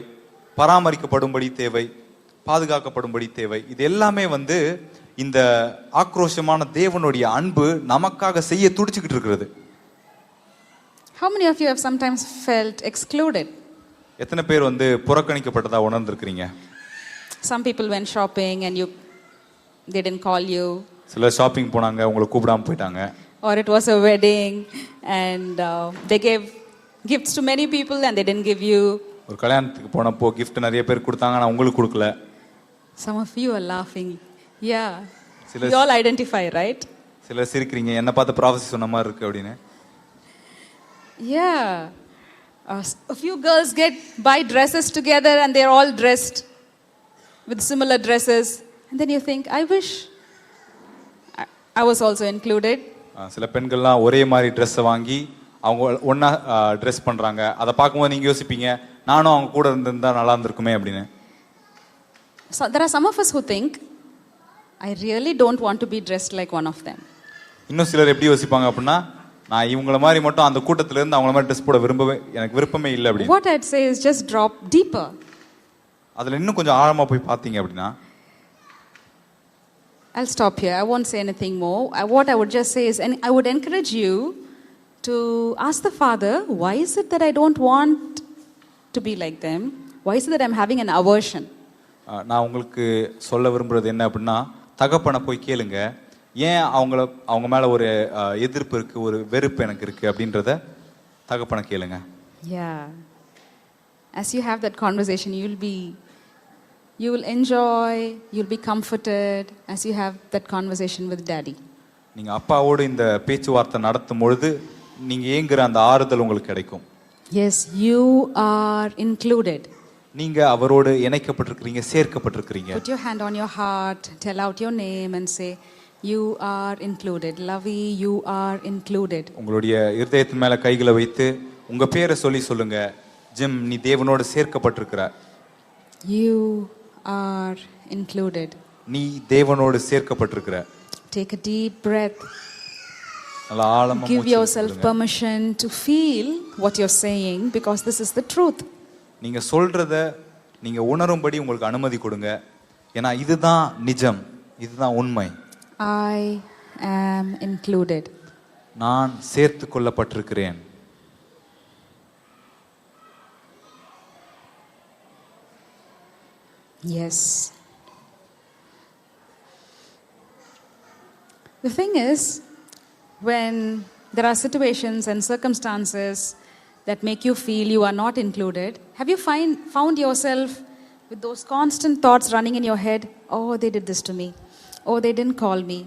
பராமரிக்கப்படும்படி தேவை, பாதுகாக்கப்படும்படி தேவை. இது எல்லாமே இந்த ஆக்ரோஷமான தேவனுடைய அன்பு நமக்காக செய்ய துடிச்சுக்கிட்டு இருக்கிறது. How many of you have sometimes felt excluded? எத்தனை பேர் புறக்கணிக்கப்பட்டதா உணர்ந்திருக்கீங்க? Some people went shopping and they didn't call you. சில ஷாப்பிங் போனாங்க, உங்களை கூப்பிடாம போயிட்டாங்க. Or it was a wedding and they gave gifts to many people and they didn't give you. ஒரு கல்யாணத்துக்கு போனப்போ gift நிறைய பேர் கொடுத்தாங்க, ஆனா உங்களுக்கு கொடுக்கல. Some of you are laughing. Yeah. You all identify, right? சில சிரிக்கிறீங்க, என்ன பார்த்து prophecy சொன்ன மாதிரி இருக்கு அப்படினு. Yeah. A few girls buy dresses together and they're all dressed with similar dresses. And then you think, I wish I was also included. சில பெண்கள்லாம் ஒரே மாதிரி Dress வாங்கி அவங்க ஒண்ணா Dress பண்றாங்க. அதை பார்க்கும்போது நீங்க யோசிப்பீங்க, நானும் அவங்க கூட இருந்திருந்தா நல்லா இருந்திருக்குமே அப்படினு. So there are some of us who think, I really don't want to be dressed like one of them. இன்னும் சிலர் எப்படி யோசிப்பாங்க அப்படின்னா, நான் இவங்கள மாதிரி மட்டும் அந்த கூட்டத்துல இருந்து அவங்கள மாதிரி Dress போட எனக்கு விருப்பமே இல்லை அப்படி. What I'd say is just drop deeper. அதுல இன்னும் கொஞ்சம் ஆழமா போய் பாத்தீங்க அப்படின்னா, I'll stop here. I won't say anything more. What I would just say is, and I would encourage you to ask the Father, why is it that I don't want to be like them? Why is it that I'm having an aversion? நான் உங்களுக்கு சொல்ல விரும்புறது என்ன அப்படின்னா, தகப்பனை போய் கேளுங்க, ஏன் அவங்க மேல ஒரு எதிர்ப்பு இருக்கு, ஒரு வெறுப்பு எனக்கு இருக்கு அப்படின்றத தகப்பனை கேளுங்க. Yeah. As you have that conversation, you will enjoy, you'll be comforted as you have that conversation with daddy. நீங்க அப்பாவோடு இந்த பேச்சுவார்த்தை நடத்தும் பொழுது நீங்க ஏங்குற அந்த ஆறுதல் உங்களுக்கு கிடைக்கும். Yes, you are included. நீங்க அவரோடு இணைக்கப்பட்டிருக்கிறீங்க, சேர்க்கப்பட்டிருக்கிறீங்க. Put your hand on your heart, tell out your name and say, you are included. Lavi, you are included. உங்களுடைய இருதயத்தின் மேல கைகளை வைத்து உங்க பேரை சொல்லுங்க. ஜிம், நீ தேவனோடு சேர்க்கப்பட்டிருக்கிற. You are included. நீ தேவனோடு சேர்க்கப்பட்டிருக்கிற. Take a deep breath. நல்ல ஆழமா Give yourself permission to feel what you're saying because this is the truth. நீங்க சொல்றத நீங்க உணரும்படி உங்களுக்கு அனுமதி கொடுங்க. ஏன்னா இதுதான் நிஜம், இதுதான் உண்மை. I am included. நான் சேர்த்து கொள்ளப்பட்டிருக்கிறேன். Yes. The thing is, when there are situations and circumstances that make you feel you are not included, have you found yourself with those constant thoughts running in your head? Oh, they did this to me. Oh, they didn't call me.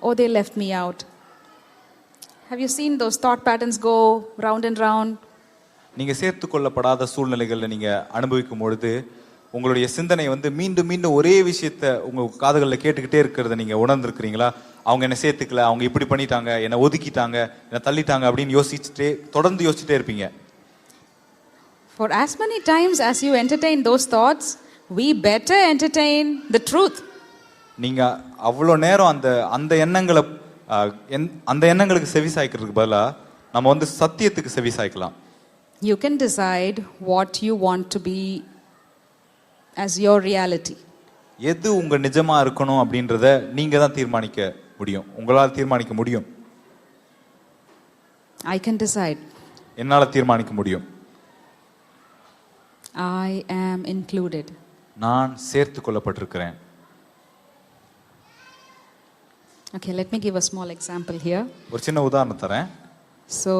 Oh, they left me out. Have you seen those thought patterns go round and round? நீங்க சேர்த்து கொள்ளப்படாத சூழ்நிலைகளை நீங்க அனுபவிக்கும் பொழுது உங்களுடைய சிந்தனை மீண்டும் மீண்டும் ஒரே விஷயத்த உங்க காதுகளில் கேட்டுக்கிட்டே இருக்கிறத நீங்க உணர்ந்திருக்கிறீங்களா? அவங்க என்ன சேர்த்துக்கல, அவங்க இப்படி பண்ணிட்டாங்க, என்ன ஒதுக்கிட்டாங்க, என்ன தள்ளிட்டாங்க அப்படின்னு தொடர்ந்து யோசிச்சுட்டே இருப்பீங்க. For as many times as you entertain those thoughts, we better entertain the truth. நீங்க அவ்வளோ நேரம் அந்த எண்ணங்களுக்கு செவி சாய்க்கிறதுக்கு பதிலா நம்ம சத்தியத்துக்கு செவி சாய்க்கலாம். You can decide what you want to be as your reality. எது உங்க நிஜமா இருக்கணும் அப்படின்றத நீங்க தான் தீர்மானிக்க முடியும். உங்களால் தீர்மானிக்க முடியும். I can decide. என்னால தீர்மானிக்க முடியும். I am included. நான் சேர்த்து கொள்ளப்பட்டிருக்கிறேன். Okay, let me give a small example here. ஒரு சின்ன உதாரணம் தரேன். So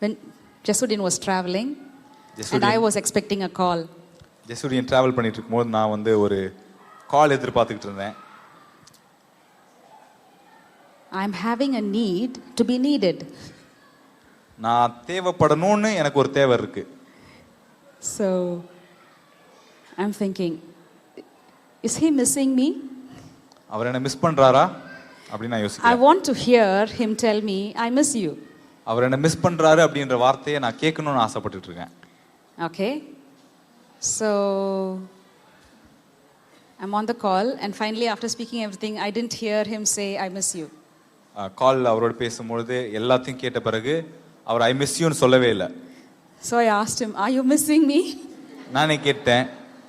when Jesudin was traveling and I was expecting a call. ஜெசுடின் டிராவல் பண்ணிட்டு இருக்கும்போது நான் ஒரு கால் எதிர்பார்த்துக்கிட்டு இருந்தேன். I'm having a need to be needed. நான் தேவைப்படணும்னு எனக்கு ஒரு தேவை இருக்கு. So I'm thinking, is he missing me? அவர் என்ன மிஸ் பண்றாரா அப்படி நான் யோசிக்கிறேன். I want to hear him tell me I miss you. அவர் என்ன மிஸ் பண்றாரு அப்படின்ற வார்த்தையை நான் கேட்கணும்னு ஆசைப்பட்டுட்டு இருக்கேன். Okay. So I'm on the call and finally after speaking everything I didn't hear him say I miss you. கால் அவரோட பேசும்பொழுது எல்லாத்தையும் கேட்ட பிறகு அவர் ஐ மிஸ் யூன்னு சொல்லவே இல்லை. So I asked him, are you missing me? நானே கேட்டேன்,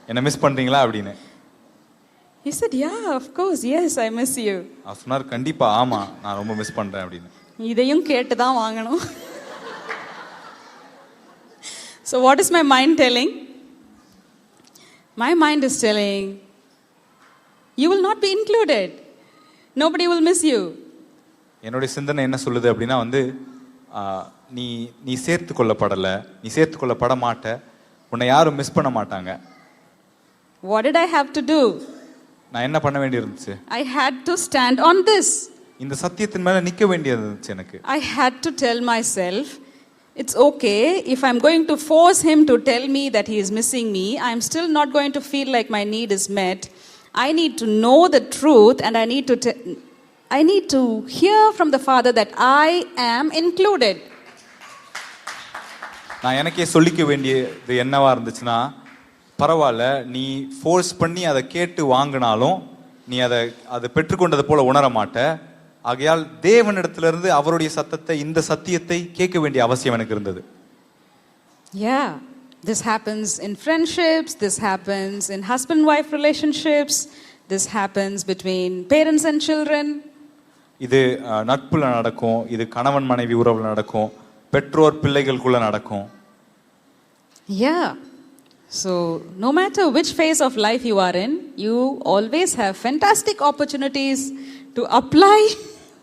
என்ன மிஸ் பண்றீங்களா அப்படின்னு. He said, yeah, of course, yes, I miss you. அவர் சொன்னார், கண்டிப்பா ஆமா நான் ரொம்ப மிஸ் பண்றேன் அப்படின்னு. இதையும் கேட்டு தான் வாங்கணும். So what is my mind telling? My mind is telling, you will not be included. Nobody will miss you. என்னுடைய சிந்தனை என்ன சொல்லுது அப்படின்னா நீ சேர்த்து கொள்ளப்படலை, நீ சேர்த்து கொள்ளப்பட மாட்ட, உன்னை யாரும் மிஸ் பண்ண மாட்டாங்க. What did I have to do? நான் என்ன பண்ண வேண்டியிருந்துச்சு? I had to stand on this. இந்த சத்தியத்தின் மேல நிக்க வேண்டியிருந்துச்சு எனக்கு. I had to tell myself, it's okay if I'm going to force him to tell me that he is missing me, I'm still not going to feel like my need is met. I need to know the truth and I need to hear from the Father that I am included. நான் எனக்கே சொல்லிக்க வேண்டியது என்னவா இருந்துச்சுன்னா, பரவாயில்ல நீ force பண்ணி அதை கேட்டு வாங்கினாலும் நீ அதை பெற்றுக்கொண்டது போல உணர மாட்ட. ஆகையால் தேவனிடத்திலிருந்து அவருடைய சத்தத்தை, இந்த சத்தியத்தை கேட்க வேண்டிய அவசியம் எனக்கு இருந்தது. Yeah, this happens in friendships, this happens in husband-wife relationships, this happens between parents and children. இது நட்புல நடக்கும், இது கணவன் மனைவி உறவுல நடக்கும், பெற்றோர் பிள்ளைகளுக்குள்ள நடக்கும். Yeah, So, no matter which phase of life you are in, you always have fantastic opportunities to apply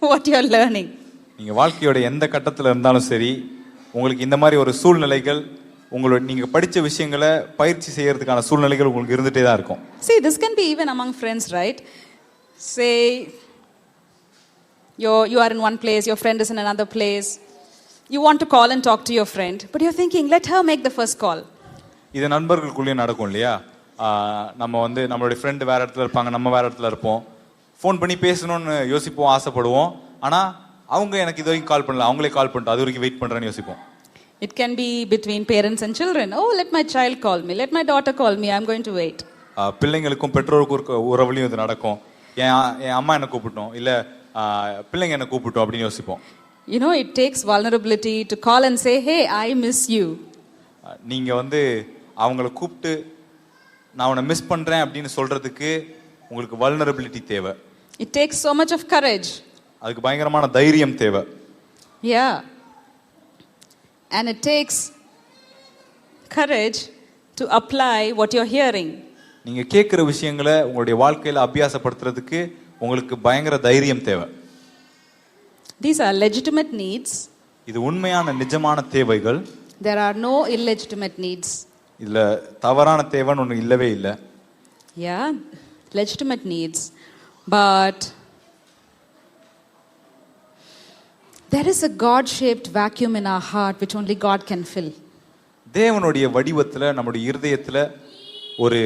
what you are learning. நீங்க வாழ்க்கையோட எந்த கட்டத்துல இருந்தாலும் சரி, உங்களுக்கு இந்த மாதிரி ஒரு சூழ்நிலைகள், உங்களோட நீங்க படிச்ச விஷயங்களை பயிற்சி செய்யறதுக்கான சூழ்நிலைகள் உங்களுக்கு இருந்துட்டே தான் இருக்கும். See, this can be even among friends, right? Say you are in one place, your friend is in another place. You want to call and talk to your friend, but you're thinking, let her make the first call. இது நண்பர்களுக்குள்ளேயும் நடக்கும் இல்லையா? நம்ம வந்து நம்மளுடைய friend வேற இடத்துல இருப்பாங்க, நம்ம வேற இடத்துல இருப்போம். ஃபோன் பண்ணி பேசணும்னு யோசிப்போம், ஆசைப்படுவோம். ஆனா அவங்க எனக்கு இது வரைக்கும் கால் பண்ணல, அவங்களே கால் பண்ணிட்டு அது வரைக்கும் வெயிட் பண்றேன்னு யோசிப்போம். It can be between parents and children. Oh, let my child call me, let my daughter call me, I'm going to wait. பிள்ளைங்களுக்கும் பெற்றோருக்கும் உறவுலையும் இது நடக்கும். என் அம்மா என்ன கூப்பிட்டோம், இல்ல பிள்ளைங்க என்ன கூப்பிட்டோம் அப்படின்னு யோசிப்போம். You know, it takes vulnerability to call and say, hey, I miss you. நீங்க வந்து அவங்கள கூப்பிட்டு நான் உன்னை மிஸ் பண்றேன் அப்படின்னு சொல்றதுக்கு உங்களுக்கு வல்னரபிலிட்டி தேவை. It takes so much of courage. அதுக்கு பயங்கரமான தைரியம் தேவை. Yeah. And it takes courage to apply what you're hearing. நீங்க கேட்கிற விஷயங்களை உங்களுடைய வாழ்க்கையில அபியாசப்படுத்துறதுக்கு உங்களுக்கு பயங்கர தைரியம் தேவை. These are legitimate needs. இது உண்மையான நிஜமான தேவைகள். There are no illegitimate needs. இதுல தவறான தேவைன்னு ஒண்ணு இல்லவே இல்ல. Yeah, legitimate needs. But there is a God-shaped vacuum in our heart which only God can fill. தேவனுடைய வடிவத்துல நம்முடைய இருதயத்துல ஒரு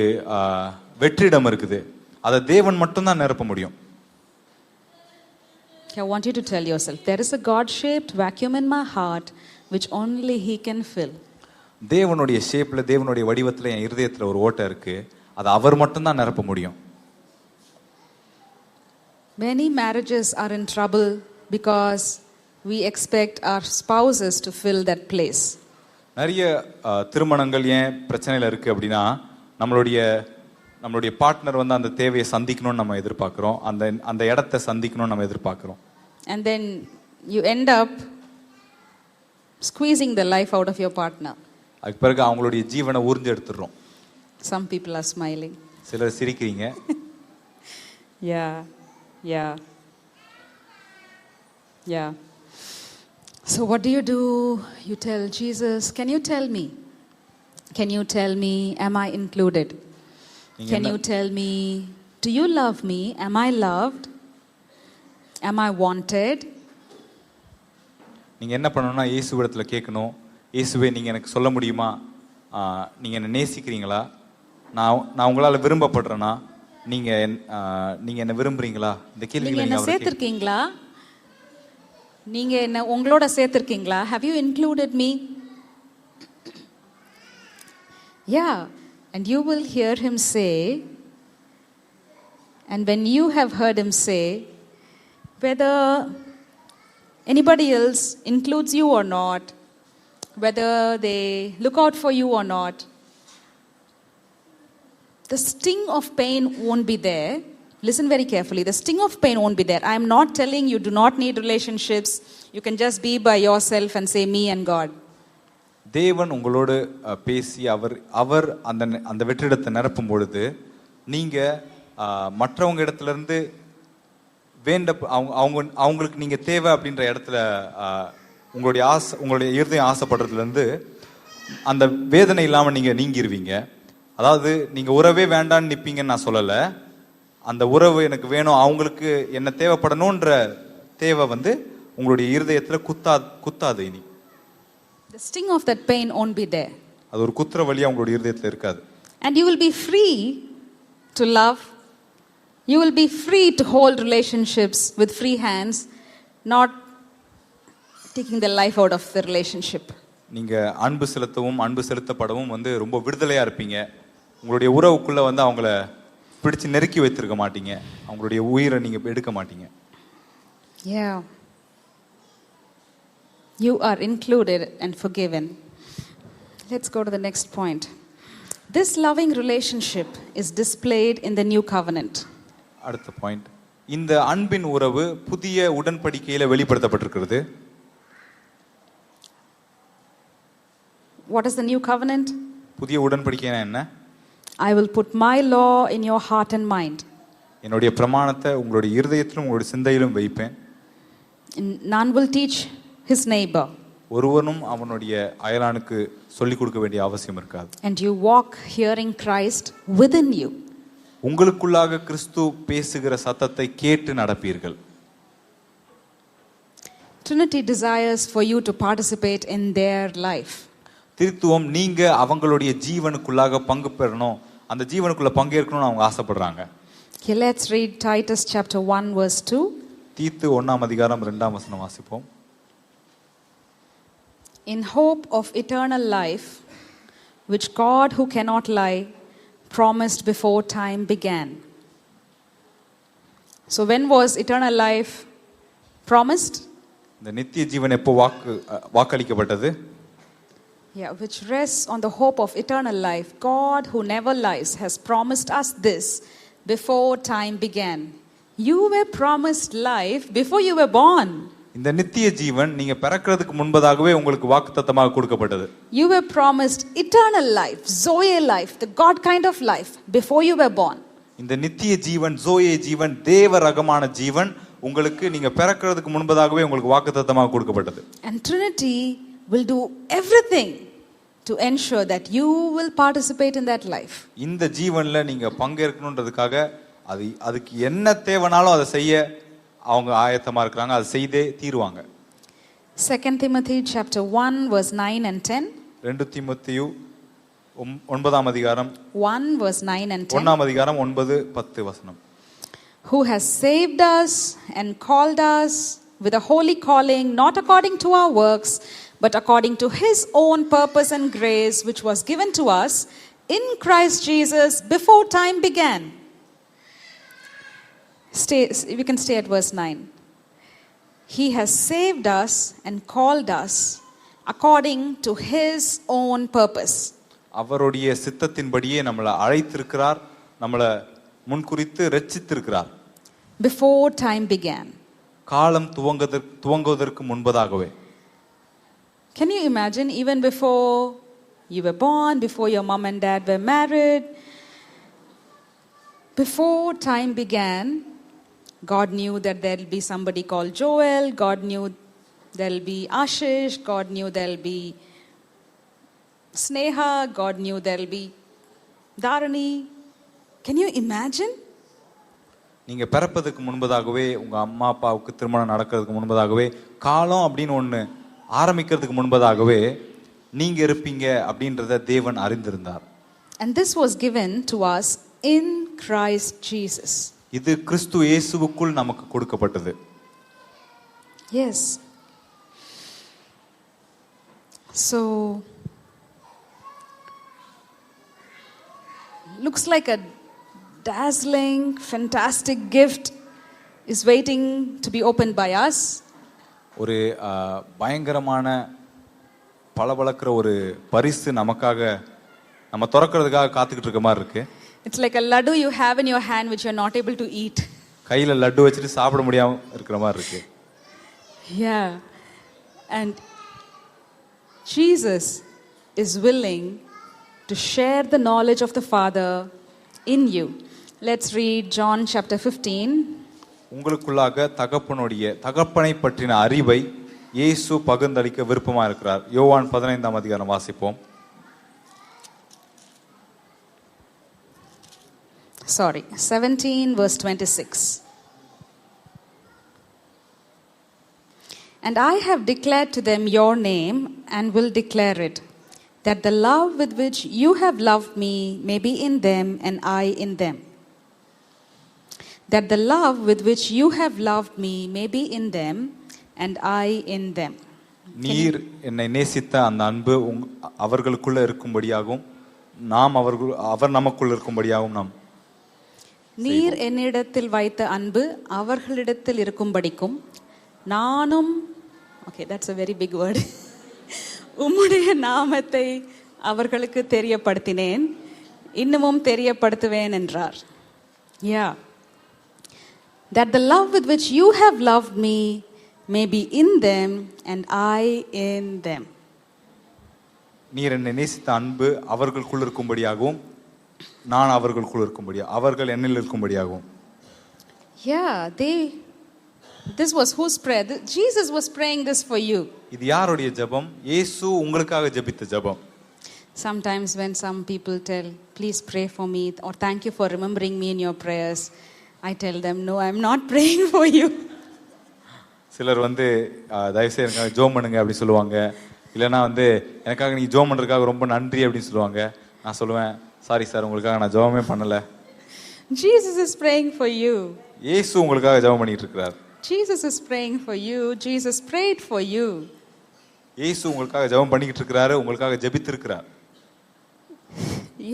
வெற்றிடம் இருக்குது. அதை தேவன் மட்டும் தான் நிரப்ப முடியும். I want you to tell yourself, there is a God-shaped vacuum in my heart which only He can fill. தேவனுடைய ஷேப்ல, தேவனுடைய வடிவத்துல என் இருதயத்துல ஒரு ஓட்டை இருக்கு, அது அவர் மட்டும் தான் நிரப்ப முடியும். Many marriages are in trouble because we expect our spouses to fill that place. நிறைய திருமணங்கள் ஏன் பிரச்சனையில இருக்கு அப்படின்னா, நம்மளுடைய பார்ட்னர் வந்து அந்த தேவையை சந்திக்கணும்னு நம்ம எதிர்பார்க்கிறோம், அந்த இடத்தை சந்திக்கணும்னு நம்ம எதிர்பார்க்கிறோம். And then you end up squeezing the life out of your partner. அதுக்கு பிறகு அவங்களுடைய ஜீவனை உறிஞ்சு எடுத்துறோம். Some people are smiling. சிலர் சிரிக்கிறீங்க. Yeah. So what do? You tell Jesus, can you tell me? Can you tell me, am I included? Can you tell me, do you love me? Am I loved? Am I wanted? நீங்க என்ன பண்ணணும்னா இயேசுவிடத்துல கேட்கணும், இயேசுவே நீங்க எனக்கு சொல்ல முடியுமா, நீங்க என்ன நேசிக்கிறீங்களா, நான் உங்களால விரும்பப்படுறேனா, நீங்க என்ன விரும்புறீங்களா, இந்த கேள்விகளை நீங்க என்ன சேர்த்திருக்கீங்களா, நீங்க என்ன உங்களோட சேர்த்திருக்கீங்களா, have you included me? Yeah, and you will hear him say, and when you have heard him say, whether anybody else includes you or not, whether they look out for you or not, the sting of pain won't be there. Listen very carefully. The sting of pain won't be there. I am not telling you do not need relationships. You can just be by yourself and say me and God. தேவன் உங்களோடு பேசி அவர் அந்த வெற்றிடத்தை நிரப்பும் பொழுது நீங்க மற்றவங்க இடத்துல இருந்து அவங்களுக்கு நீங்க தேவை அப்படின்ற இடத்துல உங்களுடைய இருதயம் ஆசைப்படுறதுல இருந்து அந்த வேதனை இல்லாம நீங்க நீங்கிருவீங்க. அதாவது நீங்க உறவே வேண்டான்னு நிப்பீங்கன்னு நான் சொல்லல. அந்த உறவு எனக்கு வேணும், அவங்களுக்கு என்ன தேவைப்படணும்ன்ற தேவை வந்து உங்களுடைய இருதயத்துல குத்தாது. இனி the sting of that pain won't be there. அது ஒரு குத்துற வலியா உங்களுடைய இருதயத்துல இருக்காது. And you will be free to love. You will be free to hold relationships with free hands, not taking the life out of the relationship. நீங்க அன்பு செலுத்தவும் அன்பு செலுத்தப்படவும் வந்து ரொம்ப விடுதலையா இருப்பீங்க. உங்களுடைய உறவுக்குள்ள வந்து அவங்கள பிடிச்சு நெருக்கி வைத்திருக்க மாட்டீங்க, அவங்களுடைய உயிரை நீங்க எடுக்க மாட்டீங்க. Yeah. You are included and forgiven. Let's go to the next point. This loving relationship is displayed in the new covenant. அடுத்த பாயிண்ட், இந்த அன்பின் உறவு புதிய உடன்படிக்கையில வெளிப்படுத்தப்பட்டிருக்கிறது. What is the new covenant? புதிய உடன்படிக்கைனா என்ன? I will put my law in your heart and mind. என்னுடைய பிரமாணத்தை உங்களுடைய இருதயத்திலும் உங்களுடைய சிந்தையிலும் வைப்பேன். None will teach his neighbor. ஒருவனும் அவனுடைய அயலானுக்கு சொல்லிக் கொடுக்க வேண்டிய அவசியம் இருக்காது. And you walk hearing Christ within you. உங்களுக்குள்ளாக கிறிஸ்து பேசுகிற சத்தத்தை கேட்டு நடப்பீர்கள். Trinity desires for you to participate in their life. திருத்துவம் நீங்க அவங்களுடைய ஜீவனுக்குள்ளாக பங்கு பெறணும், அந்த ஜீவனுக்குள்ள பங்கேற்கணும்னு அவங்க ஆசைப்படுறாங்க. Okay, let's read Titus chapter 1 verse 2. தீத்து 1ஆம் அதிகாரம் 2ஆம் வசனம் வாசிப்போம். In hope of eternal life, which God who cannot lie promised before time began. So when was eternal life promised? இந்த நித்திய ஜீவன் எப்போ வாக்களிக்கப்பட்டது? Yeah, which rests on the hope of eternal life. God who never lies has promised us this before time began. You were promised life before you were born. இந்த நித்திய ஜீவன் நீங்க பிறக்கிறதுக்கு முன்பதாகவே உங்களுக்கு வாக்குத்தத்தமாக கொடுக்கப்பட்டது. You were promised eternal life, Zoe life, the God kind of life before you were born. இந்த நித்திய ஜீவன், zoe ஜீவன், தேவ ரகமான ஜீவன் உங்களுக்கு நீங்க பிறக்கிறதுக்கு முன்பதாகவே உங்களுக்கு வாக்குத்தத்தமாக கொடுக்கப்பட்டது. And Trinity will do everything to ensure that you will participate in that life. இந்த ஜீவன்ல நீங்க பங்கேற்கணும்ன்றதுக்காக அதுக்கு என்ன தேவனாலும் அதை செய்ய அவங்க ஆயத்தமா இருக்காங்க, அதை செய்தே தீருவாங்க. 2 Timothy chapter 1 verse 9 and 10. 2 தீமோத்தேயு 9ஆம் அதிகாரம் 1 verse 9 and 10. 1ஆம் அதிகாரம் 9 10 வசனம். Who has saved us and called us with a holy calling, not according to our works, but according to his own purpose and grace, which was given to us in Christ Jesus before time began. We can stay at verse 9. He has saved us and called us according to his own purpose. அவருடைய சித்தத்தின்படியே நம்மளை அழைத்திருக்கிறார், நம்மளை முன்குறித்து ரட்சித்திருக்கிறார். Before time began. காலம் துவங்குவதற்கு முன்பதாகவே. Can you imagine, even before you were born, before your mom and dad were married, before time began, God knew that there'll be somebody called Joel, God knew there'll be Ashish, God knew there'll be Sneha, God knew there'll be Dharani. Can you imagine? நீங்க பிறப்பதற்கு முன்பதாகவே, உங்க அம்மா அப்பாவுக்கு திருமணம் நடக்கிறதுக்கு முன்பதாகவே, காலம் அப்படின்னு ஒண்ணு ஆரம்பிக்கிறதுக்கு முன்பதாகவே நீங்க இருப்பீங்க அப்படின்றத தேவன் அறிந்திருந்தார். And this was given to us in Christ Jesus. இது கிறிஸ்து இயேசுவுக்குள் நமக்கு கொடுக்கப்பட்டது. Yes. So looks like a dazzling, fantastic gift is waiting to be opened by us. ஒரு பயங்கரமான பளபளக்கிற ஒரு பரிசு நமக்காக நம்ம திறக்கிறதுக்காக காத்துக்கிட்டு இருக்க மாதிரி இருக்கு. It's like a laddu you have in your hand which you're not able to eat. கையில லட்டு வச்சிட்டு சாப்பிட முடியாம இருக்கிற மாதிரி இருக்கு. Yeah. And Jesus is willing to share the knowledge of the Father in you. Let's read John chapter 15. உங்களுக்குள்ளாக தகப்பனை பற்றின அறிவை இயேசு பகிர்ந்தளிக்க விருப்பமா இருக்கிறார். யோவான் 15ஆம் அதிகாரம் வாசிப்போம். Sorry, 17 verse 26. And I have declared to them your name and will declare it, that the love with which you have loved me may be in them and I in them. That the love with which you have loved me may be in them and I in them. நீர் என்னை நேசித்த அந்த அன்பு அவர்களுக்குள்ள இருக்கும்படியாகவும் அவர் நமக்குள்ள இருக்கும்படியாகவும் நாம். நீர் என்னிடத்தில் வைத்த அன்பு அவர்களிடத்தில் இருக்கும்படிக்கும் நானும், okay, that's a very big word, உம்முடைய நாமத்தை அவர்களுக்கு தெரியப்படுத்தினேன், இன்னமும் தெரியப்படுத்துவேன் என்றார். Yeah. That the love with which you have loved me may be in them and I in them. நீர் என்னை நேசித்த அன்பு அவர்களுக்குள் இருக்கும்படியாகவும் நான் அவர்களுக்குள் இருக்கும்படியாக அவர்கள் என்னில் இருக்கும்படியாகவும். Yeah, this was whose prayer? Jesus was praying this for you. இது யாருடைய ஜெபம்? இயேசு உங்களுக்காக ஜெபித்த ஜெபம். Sometimes when some people tell, please pray for me, or thank you for remembering me in your prayers, I tell them, no, I'm not praying for you. சிலர் தயவுசெய்து எனக்காக ஜோம் பண்ணுங்க அப்படி சொல்லுவாங்க. இல்லைன்னா எனக்காக நீங்க ஜோம் பண்றதுக்காக ரொம்ப நன்றி அப்படின்னு சொல்லுவாங்க. நான் சொல்லுவேன், சாரி சார், உங்களுக்காக நான் ஜெபமே பண்ணல. Jesus is praying for you. இயேசு உங்களுக்காக ஜெபம் பண்ணிட்டு இருக்கிறார். Jesus is praying for you. Jesus prayed for you. இயேசு உங்களுக்காக ஜெபம் பண்ணிட்டு இருக்கிறாரு, உங்களுக்காக ஜெபித்து இருக்கிறார்.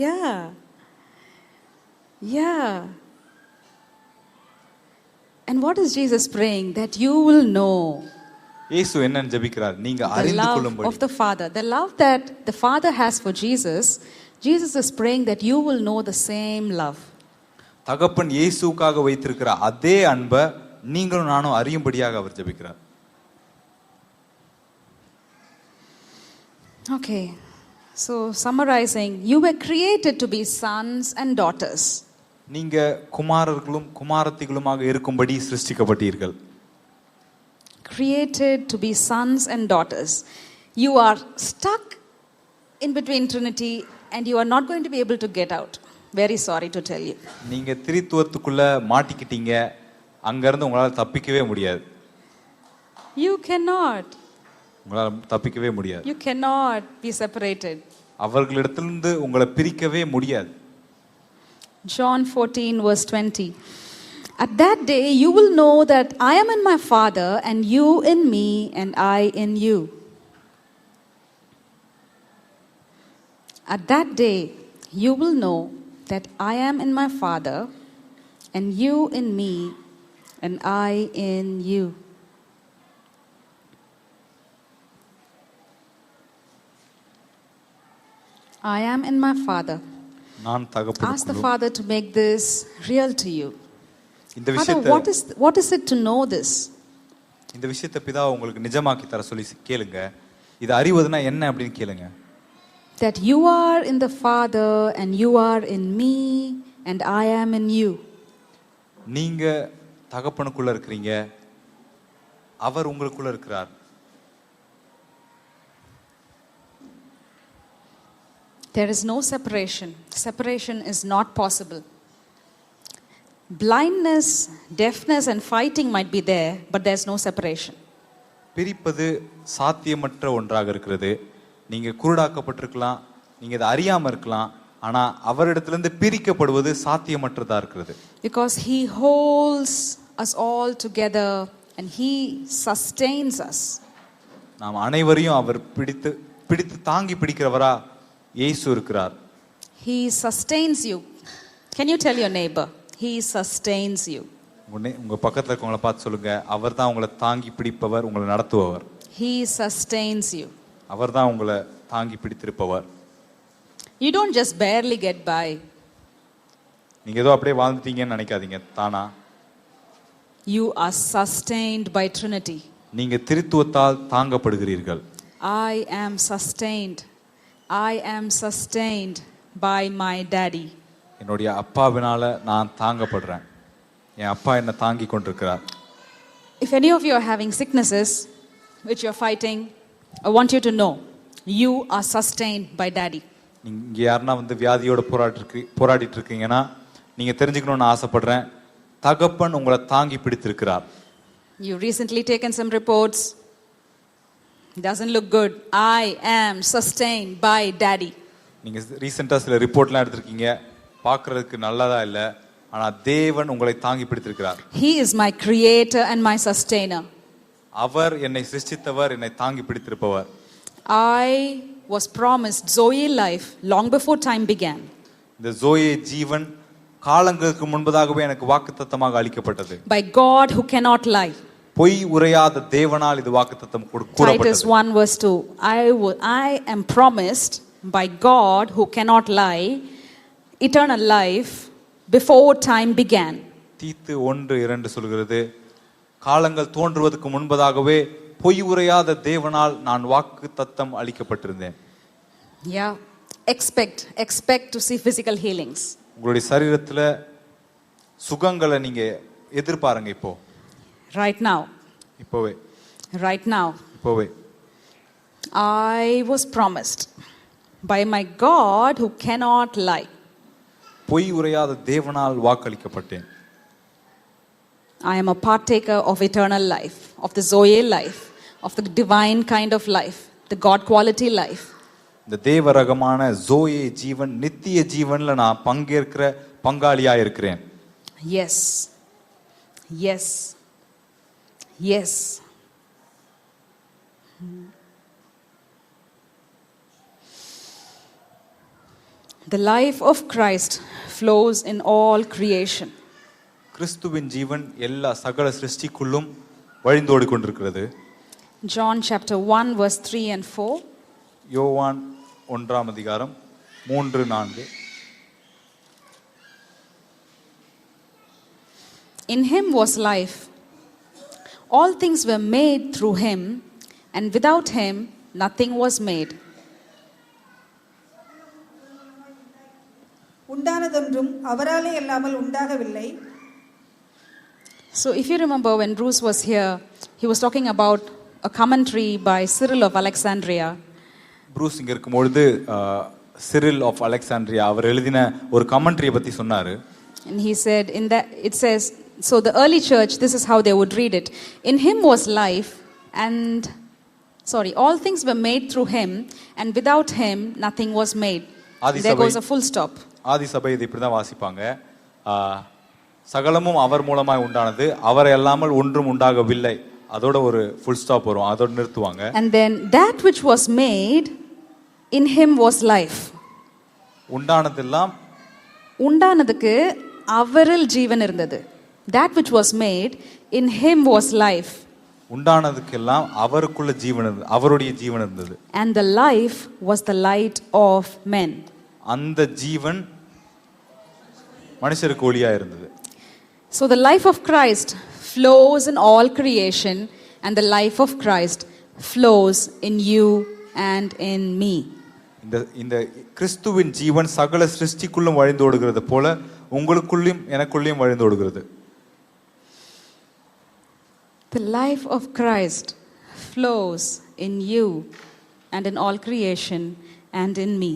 Yeah. Yeah. And what is Jesus praying? That you will know இயேசு என்னன்னு ஜெபிக்கிறார்? நீங்க the அறிந்து love கொள்ளும்படி. of the Father. The love that the Father has for Jesus, Jesus is praying that you will know the same love. தகப்பன் இயேசுவுக்காக வைத்திருக்கிற அதே அன்பை நீங்களும் நானும் அறியும்படியாக அவர் ஜெபிக்கிறார். Okay. So summarizing, you were created to be sons and daughters. நீங்க குமாரர்களும் குமாரத்திகளுமாக இருக்கும்படி சிருஷ்டிக்கப்பட்டீர்கள். Created to be sons and daughters. You are stuck in between Trinity and you are not going to be able to get out. Very sorry to tell you. நீங்க திரித்துவத்துக்குள்ள மாட்டிக்கிட்டீங்க. அங்க இருந்து உங்களால தப்பிக்கவே முடியாது. You cannot. உங்களால தப்பிக்கவே முடியாது. You cannot be separated. அவர்களிடத்திலிருந்து உங்களை பிரிக்கவே முடியாது. John 14 verse 20. At that day you will know that I am in my Father and you in me and I in you. At that day you will know that I am in my Father and you in me and I in you. I am in my Father. நான் Ask the தகப்பனுக்குள்ளும். Father to make this real to you. இந்த Father, விஷயத்தை what is it to know this? இந்த விஷயத்தை பிதா உங்களுக்கு நிஜமாக்கி தர சொல்லி கேளுங்க. இது அறிவதுனா என்ன அப்படின்னு கேளுங்க. That you are in the Father and you are in me and I am in you. நீங்க தகப்பனுக்குள்ள இருக்கிறீங்க, அவர் உங்களுக்குள்ள இருக்கிறார். There is no separation. Separation is not possible. Blindness, deafness and fighting might be there, but there's no separation. பிரிப்பது சாத்தியமற்ற ஒன்றாக இருக்கிறது. நீங்க குருடாக்கப்பட்டிருக்கலாம், நீங்க இதை அறியாம இருக்கலாம், ஆனா அவரிடத்திலிருந்து பிரிக்கப்படுவது சாத்தியமற்றதா இருக்கிறது. Because he holds us all together and he sustains us. நாம் அனைவரையும் அவர் பிடித்து தாங்கி பிடிக்கிறவரா இயேசு இருக்கிறார். He sustains you. Can you tell your neighbor? He sustains you. உங்க பக்கத்துல இருக்கவங்கள பார்த்து சொல்லுங்க, அவர் தான் உங்களை தாங்கி பிடிப்பவர், உங்களை நடத்துபவர். He sustains you. அவர் தான் உங்களை தாங்கி பிடித்திருப்பவர். You don't just barely get by. நீங்க ஏதோ அப்படியே வாழ்ந்துட்டீங்கன்னு நினைக்காதீங்க. தானா You are sustained by Trinity. நீங்க திரித்துவத்தால் தாங்கப்படுகிறீர்கள். I am sustained. I am sustained by my daddy. என்னுடைய அப்பாவினால நான் தாங்கப்படுறேன். என் அப்பா என்ன தாங்கி கொண்டிருக்கிறார். If any of you are having sicknesses which you are fighting, I want you to know you are sustained by daddy. நீங்க யாருன்னா வியாதியோட போராடிட்டு இருக்கீங்கன்னா நீங்க தெரிஞ்சுக்கணும்னு ஆசைப்படுறேன், தகப்பன் உங்களை தாங்கி பிடித்திருக்கிறார். You recently taken some reports. Doesn't look good. I am sustained by daddy. நீங்க ரீசெண்டா சில ரிப்போர்ட்லாம் எடுத்திருக்கீங்க, பார்க்கிறதுக்கு நல்லதா இல்ல, ஆனா தேவன் உங்களை தாங்கி பிடித்திருக்கிறார். He is my creator and my sustainer. அவர் என்னை சிருஷ்டித்தவர், என்னை தாங்கி பிடித்திருப்பவர். I was promised Zoe life long before time began. இந்த ஜோயே ஜீவன் காலங்களுக்கு முன்பதாகவே எனக்கு வாக்குத்தத்தமாக அளிக்கப்பட்டது. By God who cannot lie. பொய் உரையாத தேவனால் இது வாக்குத்தத்தம் கூறப்பட்டது. Titus 1 verse 2. I am promised by God who cannot lie eternal life before time began. தீத்து 1:2 சொல்கிறது, காலங்கள் தோன்றுவதற்கு முன்பதாகவே பொய் உரையாத தேவனால் நான் வாக்குத்தத்தம் அளிக்கப்பட்டிருந்தேன். Yeah. Expect to see physical healings. உங்களுடைய சரீரத்துல சுகங்களை நீங்க எதிர்பாருங்க இப்போ. Right now. இப்போவே. Right now. இப்போவே. I was promised by my God who cannot lie. பொய் உரையாத தேவனால் வாக்களிக்கப்பட்டேன். I am a partaker of eternal life, of the Zoe life, of the divine kind of life, the God quality life. இந்த தேவரகமான zoe ஜீவன் நித்திய ஜீவன்ல நான் பங்கேற்கிற பங்காளியா இருக்கிறேன். Yes. Yes. Yes. The life of Christ flows in all creation. கிறிஸ்துவின் ஜீவன் எல்லா சகல சிருஷ்டிக்குள்ளும் வழிந்தோடி கொண்டிருக்கிறது. John chapter 1 verse 3 and 4. யோவான் 1ஆம் அதிகாரம் 3-4. In him was life. All things were made through him, and without him nothing was made. உண்டானதொன்றும் அவராலே அல்லாமல் உண்டாகவில்லை. So if you remember when Bruce was here, he was talking about a commentary by Cyril of Alexandria. Bruce இங்க இருக்கும்பொழுது Cyril of Alexandria அவர் எழுதின ஒரு கமெண்ட்ரியை பத்தி சொன்னாரு. And he said in that it says, so the early church, this is how they would read it. In him was life, and all things were made through him, and without him nothing was made. There goes a full stop. ஆதி சபை இது இப்படிதான் வாசிப்பாங்க. சகலமும் அவர் மூலமாய் உண்டானது, அவரை அல்லாமல் ஒன்றும் உண்டாகவில்லை. அதோட ஒரு full stop வரும், அதோட நிறுத்துவாங்க. And then that which was made, in him was life. உண்டானதுக்கு அவரில் ஜீவன் இருந்தது. That which was made, in him was life. உண்டானதுக்கெல்லாம் அவருக்குள்ள ஜீவன் இருந்தது, அவருடைய ஜீவன் இருந்தது. And the life was the light of men. அந்த ஜீவன் மனுஷருக்கு ஒளியா இருந்தது. So the life of Christ flows in all creation, and the life of Christ flows in you and in me. இந்த கிறிஸ்துவின் ஜீவன் சகல சிருஷ்டிக்குள்ளும் வழிந்தோடுகிறது போல உங்களுக்குள்ளேயும் எனக்குள்ளேயும் வழிந்தோடுகிறது. The life of Christ flows in you and in all creation and in me.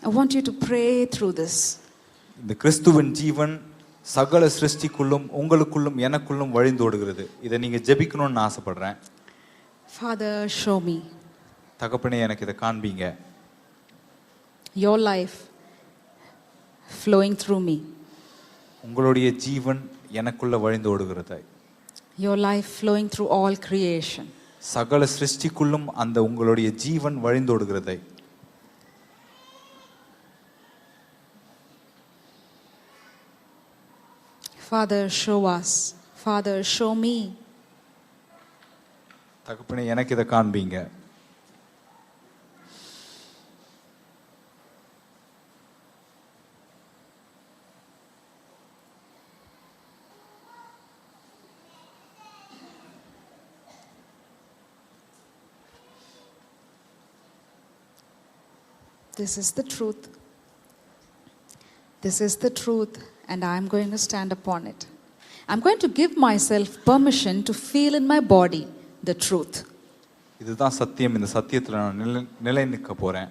I want you to pray through this. இந்த கிறிஸ்துவின் ஜீவன் சகல சிருஷ்டிக்குள்ளும் உங்களுக்குள்ளும் எனக்குள்ளும் வழிந்தோடுகிறது. இதை நீங்க ஜெபிக்கணும்னு ஆசைப்படுறேன். Father, show me. தகப்பனே எனக்கு இதை காண்பீங்க. Your life flowing through me. உங்களுடைய ஜீவன் எனக்குள்ள வழிந்தோடுகிறது. Your life flowing through all creation. சகல சிருஷ்டிக்குள்ளும் அந்த உங்களுடைய ஜீவன் வழிந்தோடுகிறது. Father, show us. Father, show me. தகப்பனே எனக்கு இதை காண்பீங்க. This is the truth. This is the truth, and I'm going to stand upon it. I'm going to give myself permission to feel in my body the truth. இதுதான் சத்தியம். இந்த சத்தியத்துல நான் நிலை நிற்க போறேன்.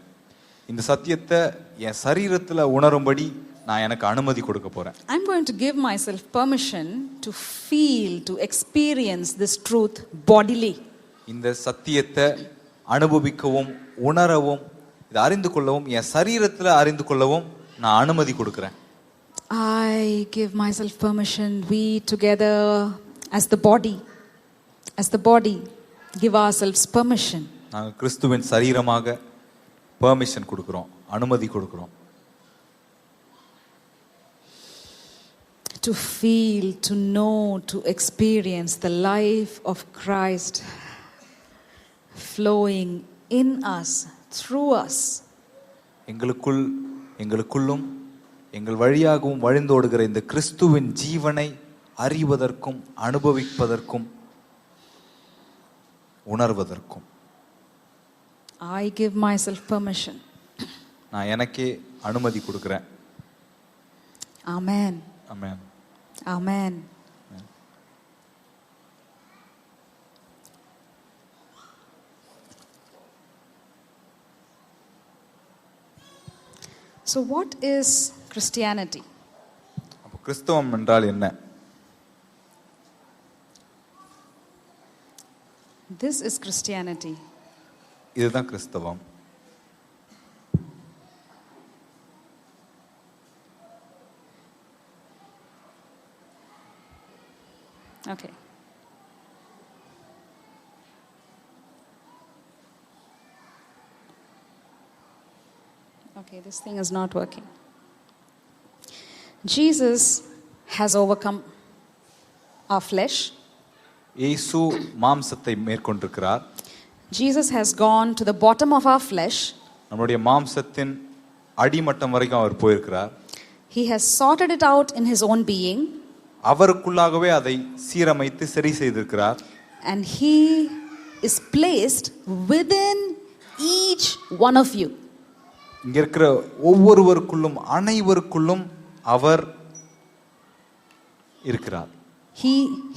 இந்த சத்தியத்தை என் சரீரத்துல உணரும்படி நான் எனக்கு அனுமதி கொடுக்க போறேன். I'm going to give myself permission to feel, to experience this truth bodily. இந்த சத்தியத்தை அனுபவிக்கவும் உணரவும் இதை அறிந்து கொள்ளவும் என் சரீரத்துல அறிந்து கொள்ளவும் நான் அனுமதி கொடுக்கிறேன். I give myself permission. We together as the body give ourselves permission. நாங்கள் கிறிஸ்துவின் சரீரமாக பெர்மிஷன் கொடுக்கிறோம், அனுமதி கொடுக்கிறோம். To feel, to know, to experience the life of Christ flowing in us, through us. எங்களுக்குள்ளும் எங்கள் வழியாகவும் வழிந்தோடுகிற இந்த கிறிஸ்துவின் ஜீவனை அறிவதற்கும் அனுபவிப்பதற்கும் உணர்வதற்கும் I give myself permission. நான் எனக்கே அனுமதி கொடுக்கிறேன். Amen. Amen. Amen. So what is Christianity? அப்போ கிறிஸ்தவம் என்றால் என்ன? This is Christianity. இதுதான் கிறிஸ்தவம். Okay. Okay, this thing is not working. Jesus has overcome our flesh. இயேசு மாம்சத்தை மேற்கொண்டிருக்கிறார். Jesus has gone to the bottom of our flesh. நம்முடைய மாம்சத்தின் அடிமட்டம் வரைக்கும் அவர் போயிருக்கிறார். He has sorted it out in his own being. அவருக்குள்ளாகவே அதை சீரமைத்து சரி செய்திருக்கிறார். And he is placed within each one of you. இங்க இருக்கிற ஒவ்வொருவருக்குள்ளும் அனைவருக்குள்ளும் அவர் இருக்கிறார்.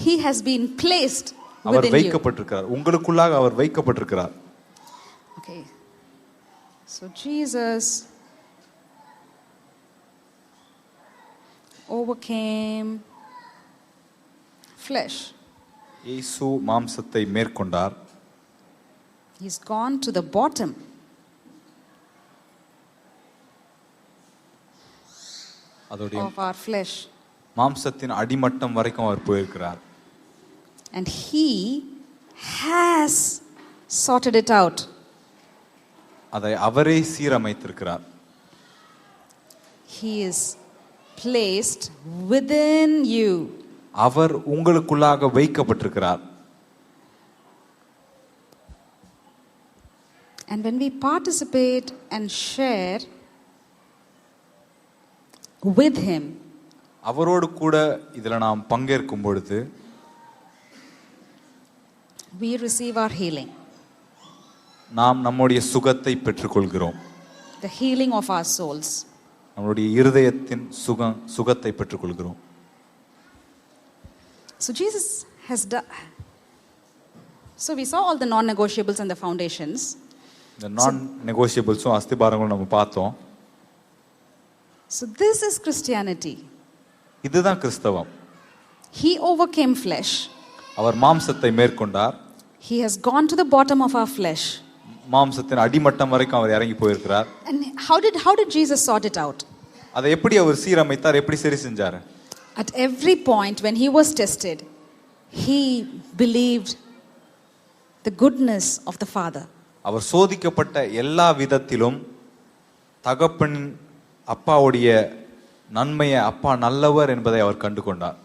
He has been placed our within you. வைக்கப்பட்டிருக்கிறார். உங்களுக்குள்ளாக our வைக்கப்பட்டிருக்கிறார். Okay. So Jesus overcame flesh. இயேசு மாம்சத்தை மேற்கொண்டார். He's gone to the bottom. அதோடைய Of our flesh. மாம்சத்தின் அடிமட்டம் வரைக்கும் அவர் போயிருக்கிறார். And he has sorted it out. அதை அவரே சீரமைத்திருக்கிறார். He is placed within you. Our உங்களுக்குள்ளாக வைக்கப்பட்டிருக்கிறார். And when we participate and share with him, அவரோடு கூட இதுல நாம் பங்கேற்கும் பொழுது we receive our healing. நாம் நம்முடைய சுகத்தை பெற்றுக்கொள்கிறோம். The healing of our souls. நம்முடைய இருதயத்தின் சுகத்தை பெற்றுக்கொள்கிறோம். So Jesus has done. So we saw all the non-negotiables and the foundations. இந்த நான் நெகோஷியபிள்ஸும் அஸ்திபாரங்களும் நம்ம பார்த்தோம். So this is Christianity. இதுதான் கிறிஸ்தவம். He overcame flesh. அவர் மாம்சத்தை மேற்கொண்டார். He has gone to the bottom of our flesh. மாம்சத்தின் அடிமட்டம் வரைக்கும் அவர் இறங்கி போயிருக்கிறார். And how did Jesus sort it out? அதை எப்படி அவர் சீரமைத்தார், எப்படி சரி செஞ்சார்? At every point when he was tested, he believed the goodness of the Father. அவர் சோதிக்கப்பட்ட எல்லா விதத்திலும் தகப்பனின் அப்பாவுடைய நன்மையை, அப்பா நல்லவர் என்பதை அவர் கண்டு கொண்டார்.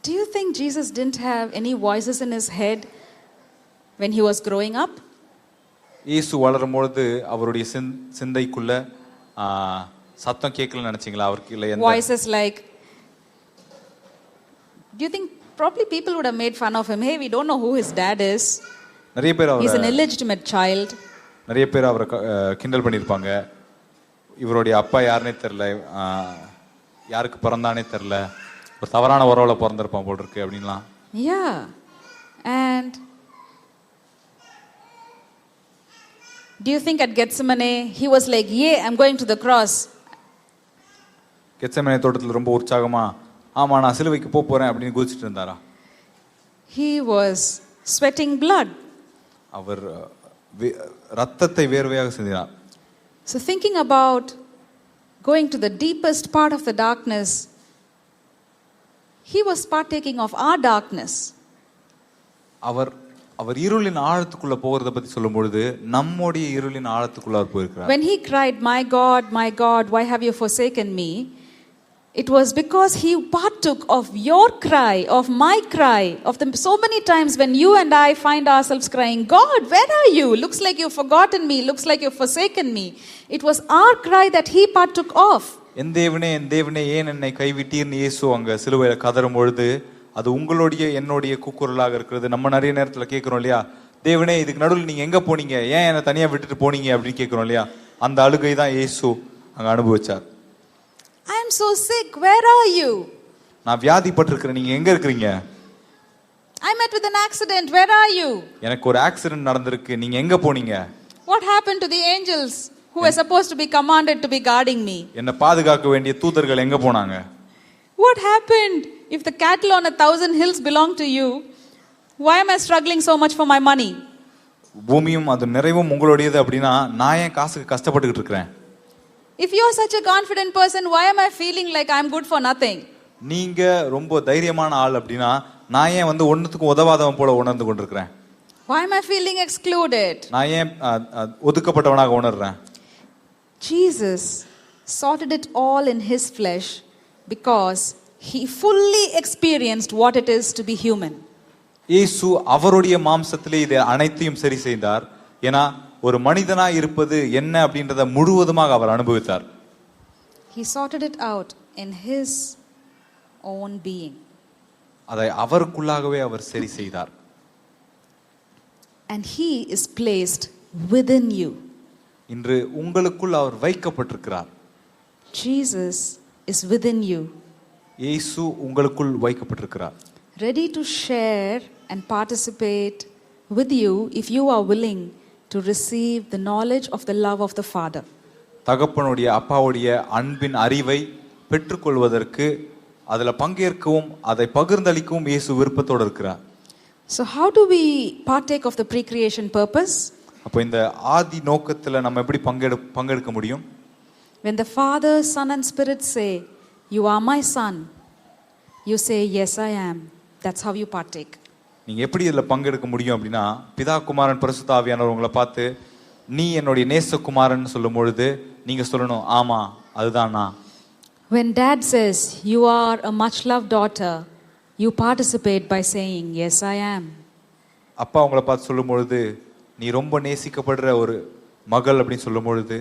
Do you think Jesus didn't have any voices in his head when he was growing up? இயேசு வளரும் பொழுது அவருடைய சிந்தைக்குள்ள சத்தம் கேட்கலன்னு நினைச்சீங்களா? அவருக்கு இல்ல எந்த Voices like, do you think probably people would have made fun of him? Hey, we don't know who his dad is. நிறைய பேர் He's an அவரை illegitimate child. நிறைய பேர் அவரை கிண்டல் பண்ணியிருப்பாங்க. இவருடைய அப்பா யாருன்னே தெரியல, யாருக்கு பிறந்தானே தெரியல, ஒரு தவறான உறவுல பிறந்திருப்பான் போல் இருக்கு அப்படின்லாம். Yeah. And do you think at Gethsemane he was like, yeah, I'm going to the cross? Gethsemane தோட்டத்தில் ரொம்ப உற்சாகமா, ஆமா நான் சிலுவைக்கு போறேன் அப்படின்னு குதிச்சிட்டு இருந்தாரா? He was sweating blood. அவர் ரத்தத்தை வேர்வையாக சிந்தினார். So thinking about going to the deepest part of the darkness, he was partaking of our darkness. அவர் இருளின் ஆழத்துக்குள்ள போகிறத பத்தி சொல்லும் பொழுது நம்முடைய இருளின் ஆழத்துக்குள்ள அவர் போயிருக்கிறார். When he cried, my God, why have you forsaken me? It was because he partook of your cry, of my cry, of the so many times when you and I find ourselves crying, God, where are you? Looks like you've forgotten me, looks like you've forsaken me. It was our cry that he partook of. என் தேவனே ஏன் என்னை கைவிட்டீர்னு இயேசு அங்க சிலுவையில கதறும் பொழுது அது உங்களுடைய என்னுடைய கூக்குரலாக இருக்கிறது. நம்ம நிறைய நேரத்துல கேட்கிறோம் இல்லையா, தேவனே இதுக்கு நடுவில் நீங்க எங்க போனீங்க, ஏன் என்னை தனியா விட்டுட்டு போனீங்க அப்படின்னு கேட்கிறோம் இல்லையா? அந்த அழுகை தான் இயேசு அங்க அனுபவிச்சார். I am so sick, where are you? நான் வியாதிப்பட்டிருக்கிறேன், நீங்க எங்க இருக்கிறீங்க? I met with an accident, where are you? எனக்கு ஒரு ஆக்சிடென்ட் நடந்திருக்கு, நீங்க எங்க போனீங்க? What happened to the angels who were supposed to be commanded to be guarding me? என்ன பாதுகாக்க வேண்டிய தூதர்கள் எங்க போனாங்க? What happened if the cattle on 1,000 hills belong to you? Why am I struggling so much for my money? பூமியும் அது நிறைவும் உங்களுடையது அப்படின்னா நான் ஏன் காசுக்கு கஷ்டப்பட்டுக்கிட்டு இருக்கிறேன்? If you are such a confident person, why am I feeling like I am good for nothing? நீங்க ரொம்ப தைரியமான ஆள் அப்படின்னா நான் ஏன் வந்து ஒண்ணுத்துக்கும் உதவாதவன் போல உணர்ந்து கொண்டிருக்கிறேன்? Why am I feeling excluded? நான் ஏன் ஒதுக்கப்பட்டவனாக உணர்றேன்? Jesus sorted it all in his flesh because he fully experienced what it is to be human. இயேசு அவருடைய மாம்சத்திலே இதை அனைத்தையும் சரி செய்தார். ஏன்னா ஒரு மனிதனாய் இருப்பது என்ன அப்படின்றத முழுவதுமாக அவர் அனுபவித்தார். He sorted it out in his own being. அதை அவருக்குள்ளாகவே அவர் சரி செய்தார். And he is placed within you. இன்று உங்களுக்குள் அவர் வைக்கப்பட்டிருக்கிறார். Jesus is within you. இயேசு உங்களுக்குள் வைக்கப்பட்டிருக்கிறார். Ready to share and participate with you if you are willing to receive the knowledge of the love of the Father. தகப்பனுடைய அப்பாவுடைய அன்பின் அறிவை பெற்றுக்கொள்வதற்கு அதுல பங்கேற்கவும் அதை பகிர்ந்தளிக்கவும் இயேசு விருப்பத்தோடு இருக்கிறார். So how do we partake of the pre-creation purpose? அப்போ இந்த ஆதி நோக்கத்துல நம்ம எப்படி பங்கெடுக்க முடியும்? When the Father, Son and Spirit say, "You are my son," you say, "Yes, I am." That's how you partake. நீங்க எப்படி இதுல பங்கெடுக்க முடியும் அப்படின்னா பிதா குமாரன் பரிசுத்த ஆவியானவர் உங்களை பார்த்து நீ என்னுடைய நேசகுமாரன் சொல்லும் பொழுது நீங்க சொல்லணும் ஆமா அதுதான் நான். When dad says you are a much loved daughter, you participate by saying yes I am. அப்பா உங்களை பார்த்து சொல்லும் பொழுது நீ ரொம்ப நேசிக்கப்படுற ஒரு மகள் அப்படின்னு சொல்லும் பொழுது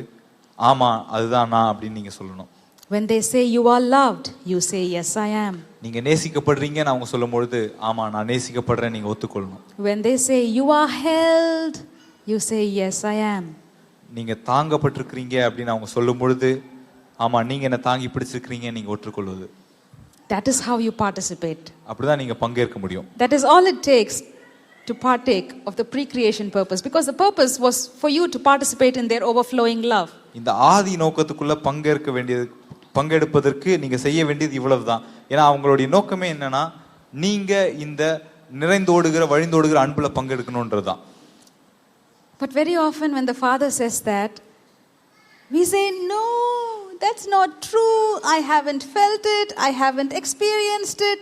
ஆமா அதுதான் நான் அப்படின்னு நீங்க சொல்லணும். When they say you are loved, you say yes I am. நீங்க நேசிக்கப்படுறீங்கன்னு அவங்க சொல்லும் பொழுது ஆமா நான் நேசிக்கப்படுறேன் நீங்க ஒத்துக்கொள்ளணும். When they say you are held, you say yes I am. நீங்க தாங்கப்பட்டிருக்கிறீங்க அப்படின்னு அவங்க சொல்லும் பொழுது ஆமா நீங்க என்ன தாங்கி பிடிச்சிருக்கிறீங்க நீங்க ஒற்றுக்கொள்வது. That is how you participate. அப்படிதான் நீங்க பங்கேற்க முடியும். That is all it takes to partake of the pre-creation purpose, because the purpose was for you to participate in their overflowing love. இந்த ஆதி நோக்கத்துக்குள்ள பங்கெடுப்பதற்கு நீங்க செய்ய வேண்டியது இவ்வளவுதான். ஏன்னா அவங்களுடைய நோக்கமே என்னன்னா நீங்க இந்த நிறைந்தோடுகிற வழிந்தோடுகிற அன்புல பங்கெடுக்கணும்ன்றதுதான். But very often when the Father says that, we say no, that's not true. I haven't felt it. I haven't experienced it.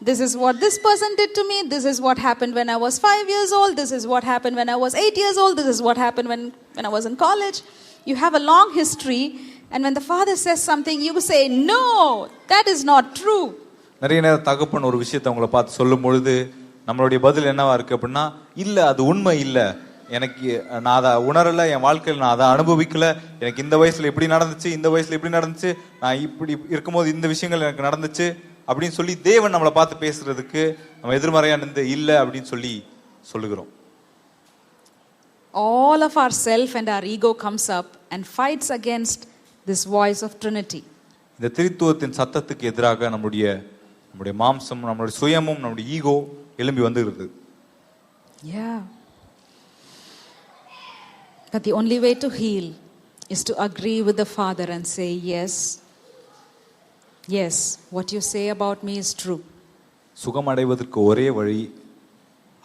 This is what this person did to me. This is what happened when I was 5 years old. This is what happened when I was 8 years old. This is what happened when I was in college. You have a long history, and when the Father says something, you say, no, that is not true. நிறைய நேரம் தகப்பன் ஒரு விஷயத்தை உங்களை பார்த்து சொல்லும் பொழுது நம்மளுடைய பதில் என்னவா இருக்கு அப்படின்னா இல்ல அது உண்மை இல்ல, எனக்கு நான் அதை உணரல, என் வாழ்க்கையில் நான் அதை அனுபவிக்கல, எனக்கு இந்த வயசுல இப்படி நடந்துச்சு, இந்த வயசுல இப்படி நடந்துச்சு, நான் இப்படி இருக்கும்போது இந்த விஷயங்கள் எனக்கு நடந்துச்சு அப்படின்னு சொல்லி தேவன் நம்மளை பார்த்து பேசுறதுக்கு நம்ம எதிர்மறையா நின்று இல்ல அப்படின்னு சொல்லி சொல்லுகிறோம். All of our self and our ego comes up and fights against this voice of Trinity. இந்த திரித்துவத்தின் சத்தத்துக்கு எதிராக நம்முடைய மாம்சம், நம்முடைய சுயமும், நம்முடைய ஈகோ எழும்பி வந்துகிறது. Yeah. But the only way to heal is to agree with the Father and say, yes, yes, what you say about me is true. சுகம் அடைவதற்கு ஒரே வழி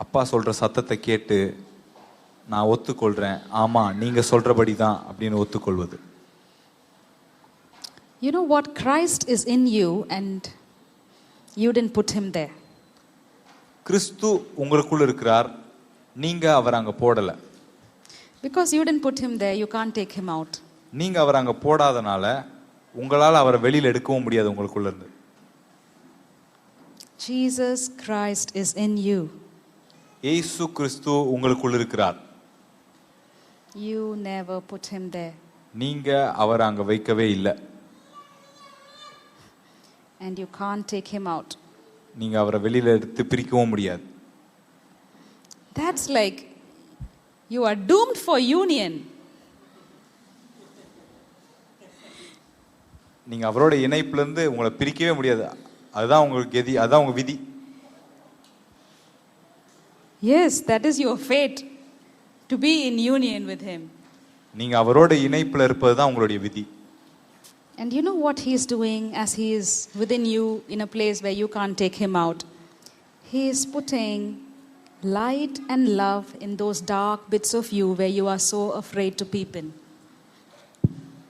அப்பா சொல்ற சத்தத்தை கேட்டு நான் ஒத்துக்கொள்றேன், ஆமா நீங்க சொல்றபடி தான் அப்படின்னு ஒத்துக்கொள்வது. You know what? Christ is in you and you didn't put him there. கிறிஸ்து உங்களுக்குள்ள இருக்கிறார், நீங்க அவர் அங்க போடல. Because you didn't put him there, you can't take him out. நீங்க அவர் அங்க போடாதனால உங்களால அவரை வெளியில எடுக்கவும் முடியாது உங்களுக்குள்ள இருந்து. Jesus Christ is in you. இயேசு கிறிஸ்து உங்களுக்குள்ள இருக்கிறார். You never put him there. நீங்க அவரை அங்க வைக்கவே இல்லை. And you can't take him out. நீங்க அவரை வெளியில எடுத்து பிரிக்கவும் முடியாது. That's like You are doomed for union. நீங்க அவரோட இணைப்புல இருந்து உங்களை பிரிக்கவே முடியாது. அதுதான் உங்களுக்கு கதி, அதுதான் உங்க விதி. Yes, that is your fate, to be in union with him. நீங்க அவரோட இணைப்புல இருப்பது தான் உங்களுடைய விதி. And you know what he is doing as he is within you in a place where you can't take him out? He is putting light and love in those dark bits of you where you are so afraid to peep in.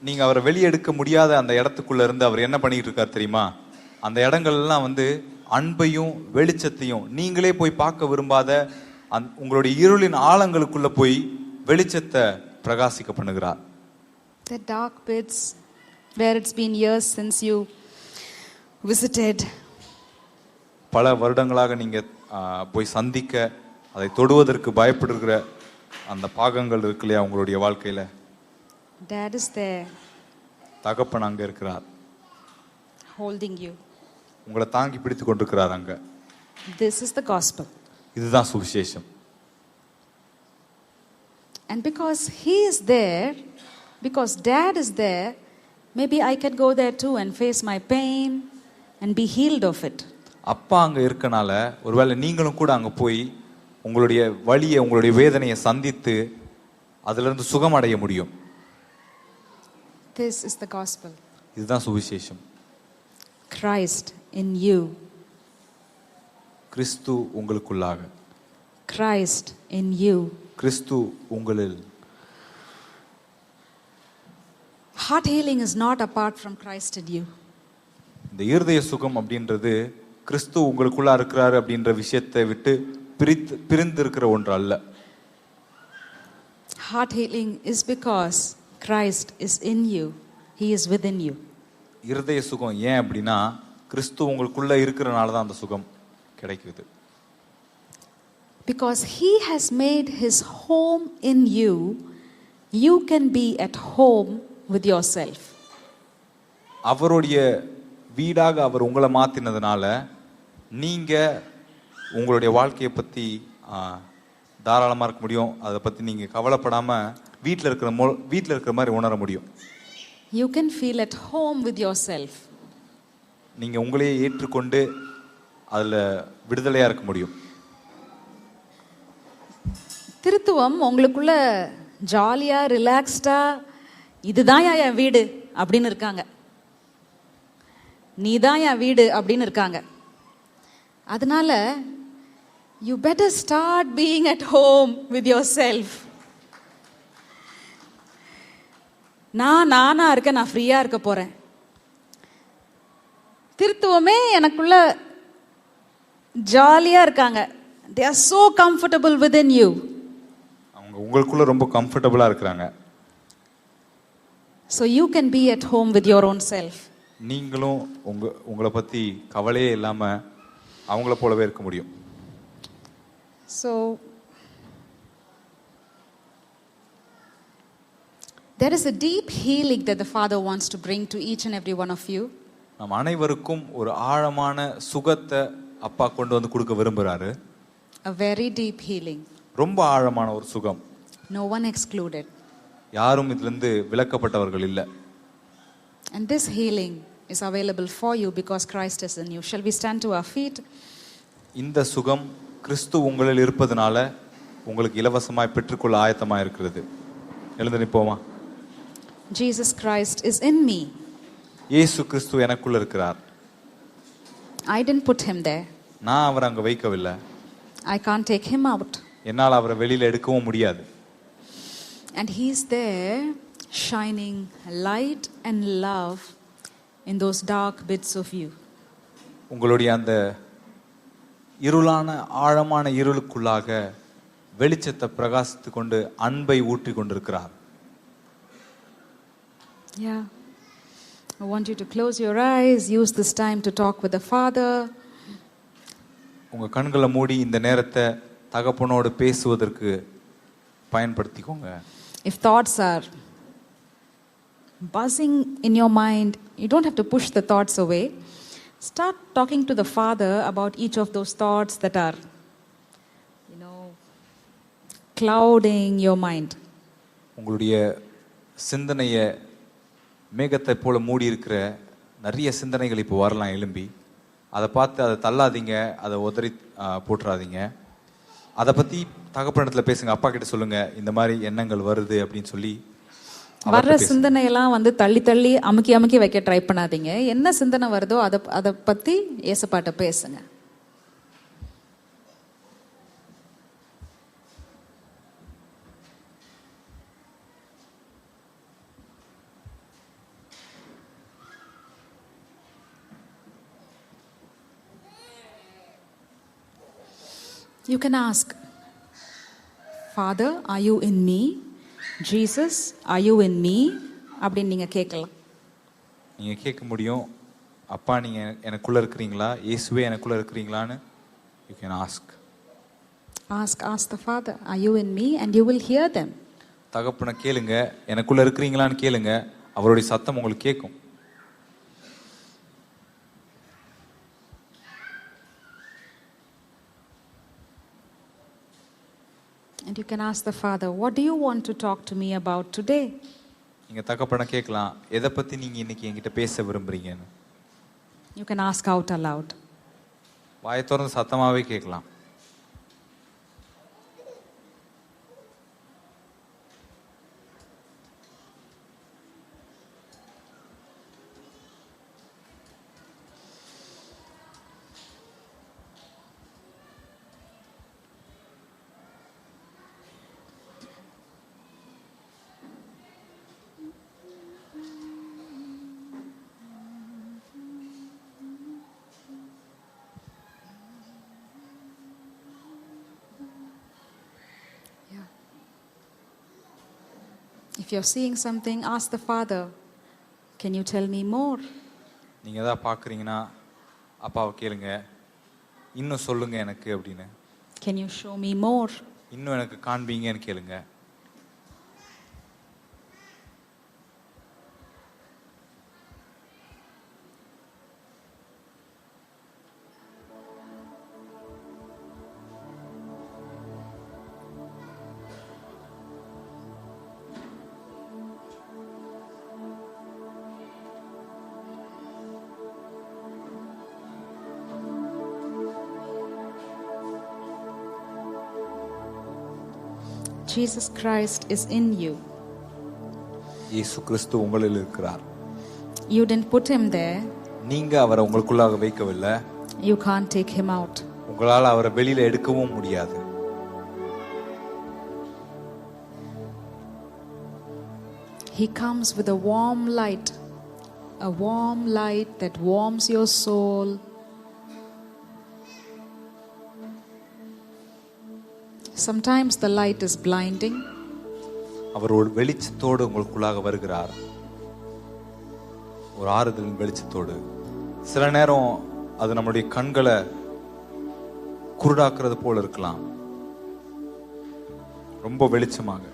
நீங்க அவரை வெளியே எடுக்க முடியாத அந்த இடத்துக்குள்ள இருந்து அவர் என்ன பண்ணிட்டு இருக்கார் தெரியுமா? அந்த இடங்கள்லாம் அன்பையும் வெளிச்சத்தையும் நீங்களே போய் பார்க்க விரும்பாத உங்களுடைய இருளின் ஆழங்களுக்குள்ள போய் வெளிச்சத்தை பிரகாசிக்க பண்ணுகிறார். The dark bits where it's been years since you visited. பல வருடங்களாக நீங்க போய் சந்திக்க அதை தொடுவதற்கு பயப்படுகிற அந்த பாகங்கள் இருக்கு இல்லையா உங்களுடைய வாழ்க்கையில? Dad is there. தகப்பன் அங்க இருக்கிறார். Holding you. உங்களை தாங்கி பிடித்து கொண்டிருக்கிறார் அங்க. This is the gospel. இதுதான் சுவிசேஷம். And because he is there, because Dad is there, maybe I can go there too and face my pain and be healed of it. அப்பா அங்க இருக்கனால ஒருவேளை நீங்களும் கூட அங்க போய் உங்களுடைய வலியை உங்களுடைய வேதனையை சந்தித்து அதுல இருந்து சுகம் அடைய முடியும். This is the gospel. இதுதான் சுவிசேஷம். Christ in you. Kristu உங்களுக்குள்ளாக. Christ in you. கிறிஸ்து உங்களில். Heart healing is not apart from Christ in you. இந்த இருதய சுகம் அப்படின்றது கிறிஸ்து உங்களுக்குள்ளா இருக்கிறாரு அப்படின்ற விஷயத்தை விட்டு பிரிந்து இருக்கிற ஒன்று அல்ல. Heart healing is because Christ is in you. He is within you. இருதய சுகம் ஏன் அப்படின்னா கிறிஸ்து உங்களுக்குள்ள இருக்கிறனால தான் அந்த சுகம் கிடைக்குது. Because he has made his home in you, you can be at home with yourself. அவருடைய வீடாக அவர் உங்களை மாத்தினதுனால நீங்க உங்களுடைய வாழ்க்கையை பத்தி தாராளமா இருக்க முடியும். அதை பத்தி நீங்க கவலைப்படாம வீட்டில் இருக்கிற மாதிரி உணர முடியும். You can feel at home with yourself. நீங்க உங்களையே ஏற்றுக்கொண்டு அதுல விடுதலையா இருக்க முடியும். திருத்துவம் உங்களுக்குள்ள ஜாலியா ரிலாக்ஸ்டா இதுதான் என் வீடு அப்படின்னு இருக்காங்க. நீதான் என் வீடு அப்படின்னு இருக்காங்க. அதனால you better start being at home with yourself. நானா இருக்க, நான் ஃப்ரீயா இருக்க போறேன். திருத்துவமே எனக்குள்ள ஜாலியா இருக்காங்க. They are so comfortable within you. அவங்க உங்களுக்குள்ள ரொம்ப கம்ஃபர்ட்டபிளா இருக்காங்க. So you can be at home with your own self. நீங்களும் உங்களை பத்தி கவலையே இல்லாம அவங்கள போலவே இருக்க முடியும். So there is a deep healing that the Father wants to bring to each and every one of you. நம் அனைவருக்கும் ஒரு ஆழமான சுகத்தை அப்பா கொண்டு வந்து கொடுக்க விரும்புறாரு. A very deep healing. ரொம்ப ஆழமான ஒரு சுகம். No one excluded. யாரும் இதிலிருந்து விலக்கப்பட்டவர்கள் இல்ல. And this healing is available for you because Christ is in you. Shall we stand to our feet? இந்த சுகம் கிறிஸ்து உங்களில் இருப்பதனால உங்களுக்கு இலவசமாய் பெற்றுக்கொள்ள ஆயத்தமாக இருக்கிறது. எழுந்து நிப்போமா? Jesus Christ is in me. இயேசு கிறிஸ்து எனக்குள்ள இருக்கிறார். I didn't put him there. நான் அவரை அங்க வைக்கவில்லை. I can't take him out. என்னால் அவரை வெளியில எடுக்கவும் முடியாது. And he's there shining light and love in those dark bits of you. உங்களுடைய அந்த இருளான ஆழமான இருளுக்குள்ளாக வெளிச்சத்தை பிரகாசித்து கொண்டு அன்பை ஊற்றி கொண்டிருக்கிறார். Yeah. I want you to close your eyes, use this time to talk with the Father. உங்க கண்களை மூடி இந்த நேரத்தை தகப்பனோடு பேசுவதற்கு பயன்படுத்திக்கோங்க. If thoughts are buzzing in your mind, you don't have to push the thoughts away. Start talking to the Father about each of those thoughts that are, clouding your mind. உங்களுடைய சிந்தனையை மேகத்தை போல மூடி இருக்கிற நிறைய சிந்தனைகள் இப்போ வரலாம் எழும்பி. அதை பார்த்து அதை தள்ளாதீங்க, அதை உதறி போட்டுறாதீங்க. அதை பற்றி தகப்பனிடத்தில் பேசுங்க, அப்பா கிட்ட சொல்லுங்க இந்த மாதிரி எண்ணங்கள் வருது அப்படின்னு சொல்லி. வர்ற சிந்தனையெல்லாம் வந்து தள்ளி தள்ளி அமுக்கி அமுக்கி வைக்க ட்ரை பண்ணாதீங்க. என்ன சிந்தனை வருதோ அதை பற்றி ஏசப்பாட்ட பேசுங்க. You can ask, Father, are you in me? Jesus, are you in me? அப்படின்னு நீங்கள் கேட்கலாம். நீங்கள் கேட்க முடியும், அப்பா நீங்கள் எனக்குள்ளே இருக்கிறீங்களா, இயேசுவே எனக்குள்ளே இருக்கிறீங்களான்னு. You can ask. Ask the Father, are you in me? And you will hear them. தகப்பனை கேளுங்க, எனக்குள்ளே இருக்கிறீங்களான்னு கேளுங்க, அவருடைய சத்தம் உங்களுக்கு கேட்கும். And you can ask the Father, what do you want to talk to me about today? நீங்க தகப்பனை கேட்கலாம், எதை பத்தி நீங்க இன்னைக்கு என்கிட்ட பேச விரும்புறீங்கன்னு. You can ask out aloud. வாயை திறந்து சத்தமாவே கேட்கலாம். If you're seeing something, ask the Father, can you tell me more? நீங்க ஏதாவது பார்க்குறீங்கன்னா அப்பாவை கேளுங்க, இன்னும் சொல்லுங்க எனக்கு அப்படின்னு. Can you show me more? இன்னும் எனக்கு காண்பீங்கன்னு கேளுங்க. Jesus Christ is in you. இயேசு கிறிஸ்து உங்களில் இருக்கிறார். You didn't put him there. நீங்க அவரை உங்களுக்குள்ளாக வைக்கவில்லை. You can't take him out. உங்களால் அவரை வெளியில எடுக்கவும் முடியாது. He comes with a warm light that warms your soul. Sometimes the light is blinding. அவர் ஒரு வெளிச்சத்தோடு உங்களுக்குள்ளாக வருகிறார், ஒரு ஆறுதலின் வெளிச்சத்தோடு. சில நேரம் அது நம்முடைய கண்களை குருடாக்குறது போல இருக்கலாம், ரொம்ப வெளிச்சமாக.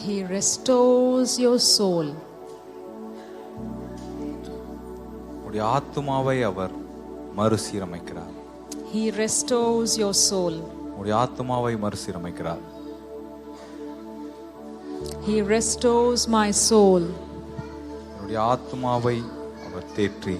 He restores your soul. உடைய ஆத்துமாவை அவர் மறுசீரமைக்கிறார். He restores your soul. உடைய ஆத்துமாவை மறுசீரமைக்கிறார். He restores my soul. உடைய ஆத்துமாவை அவர் தேற்றி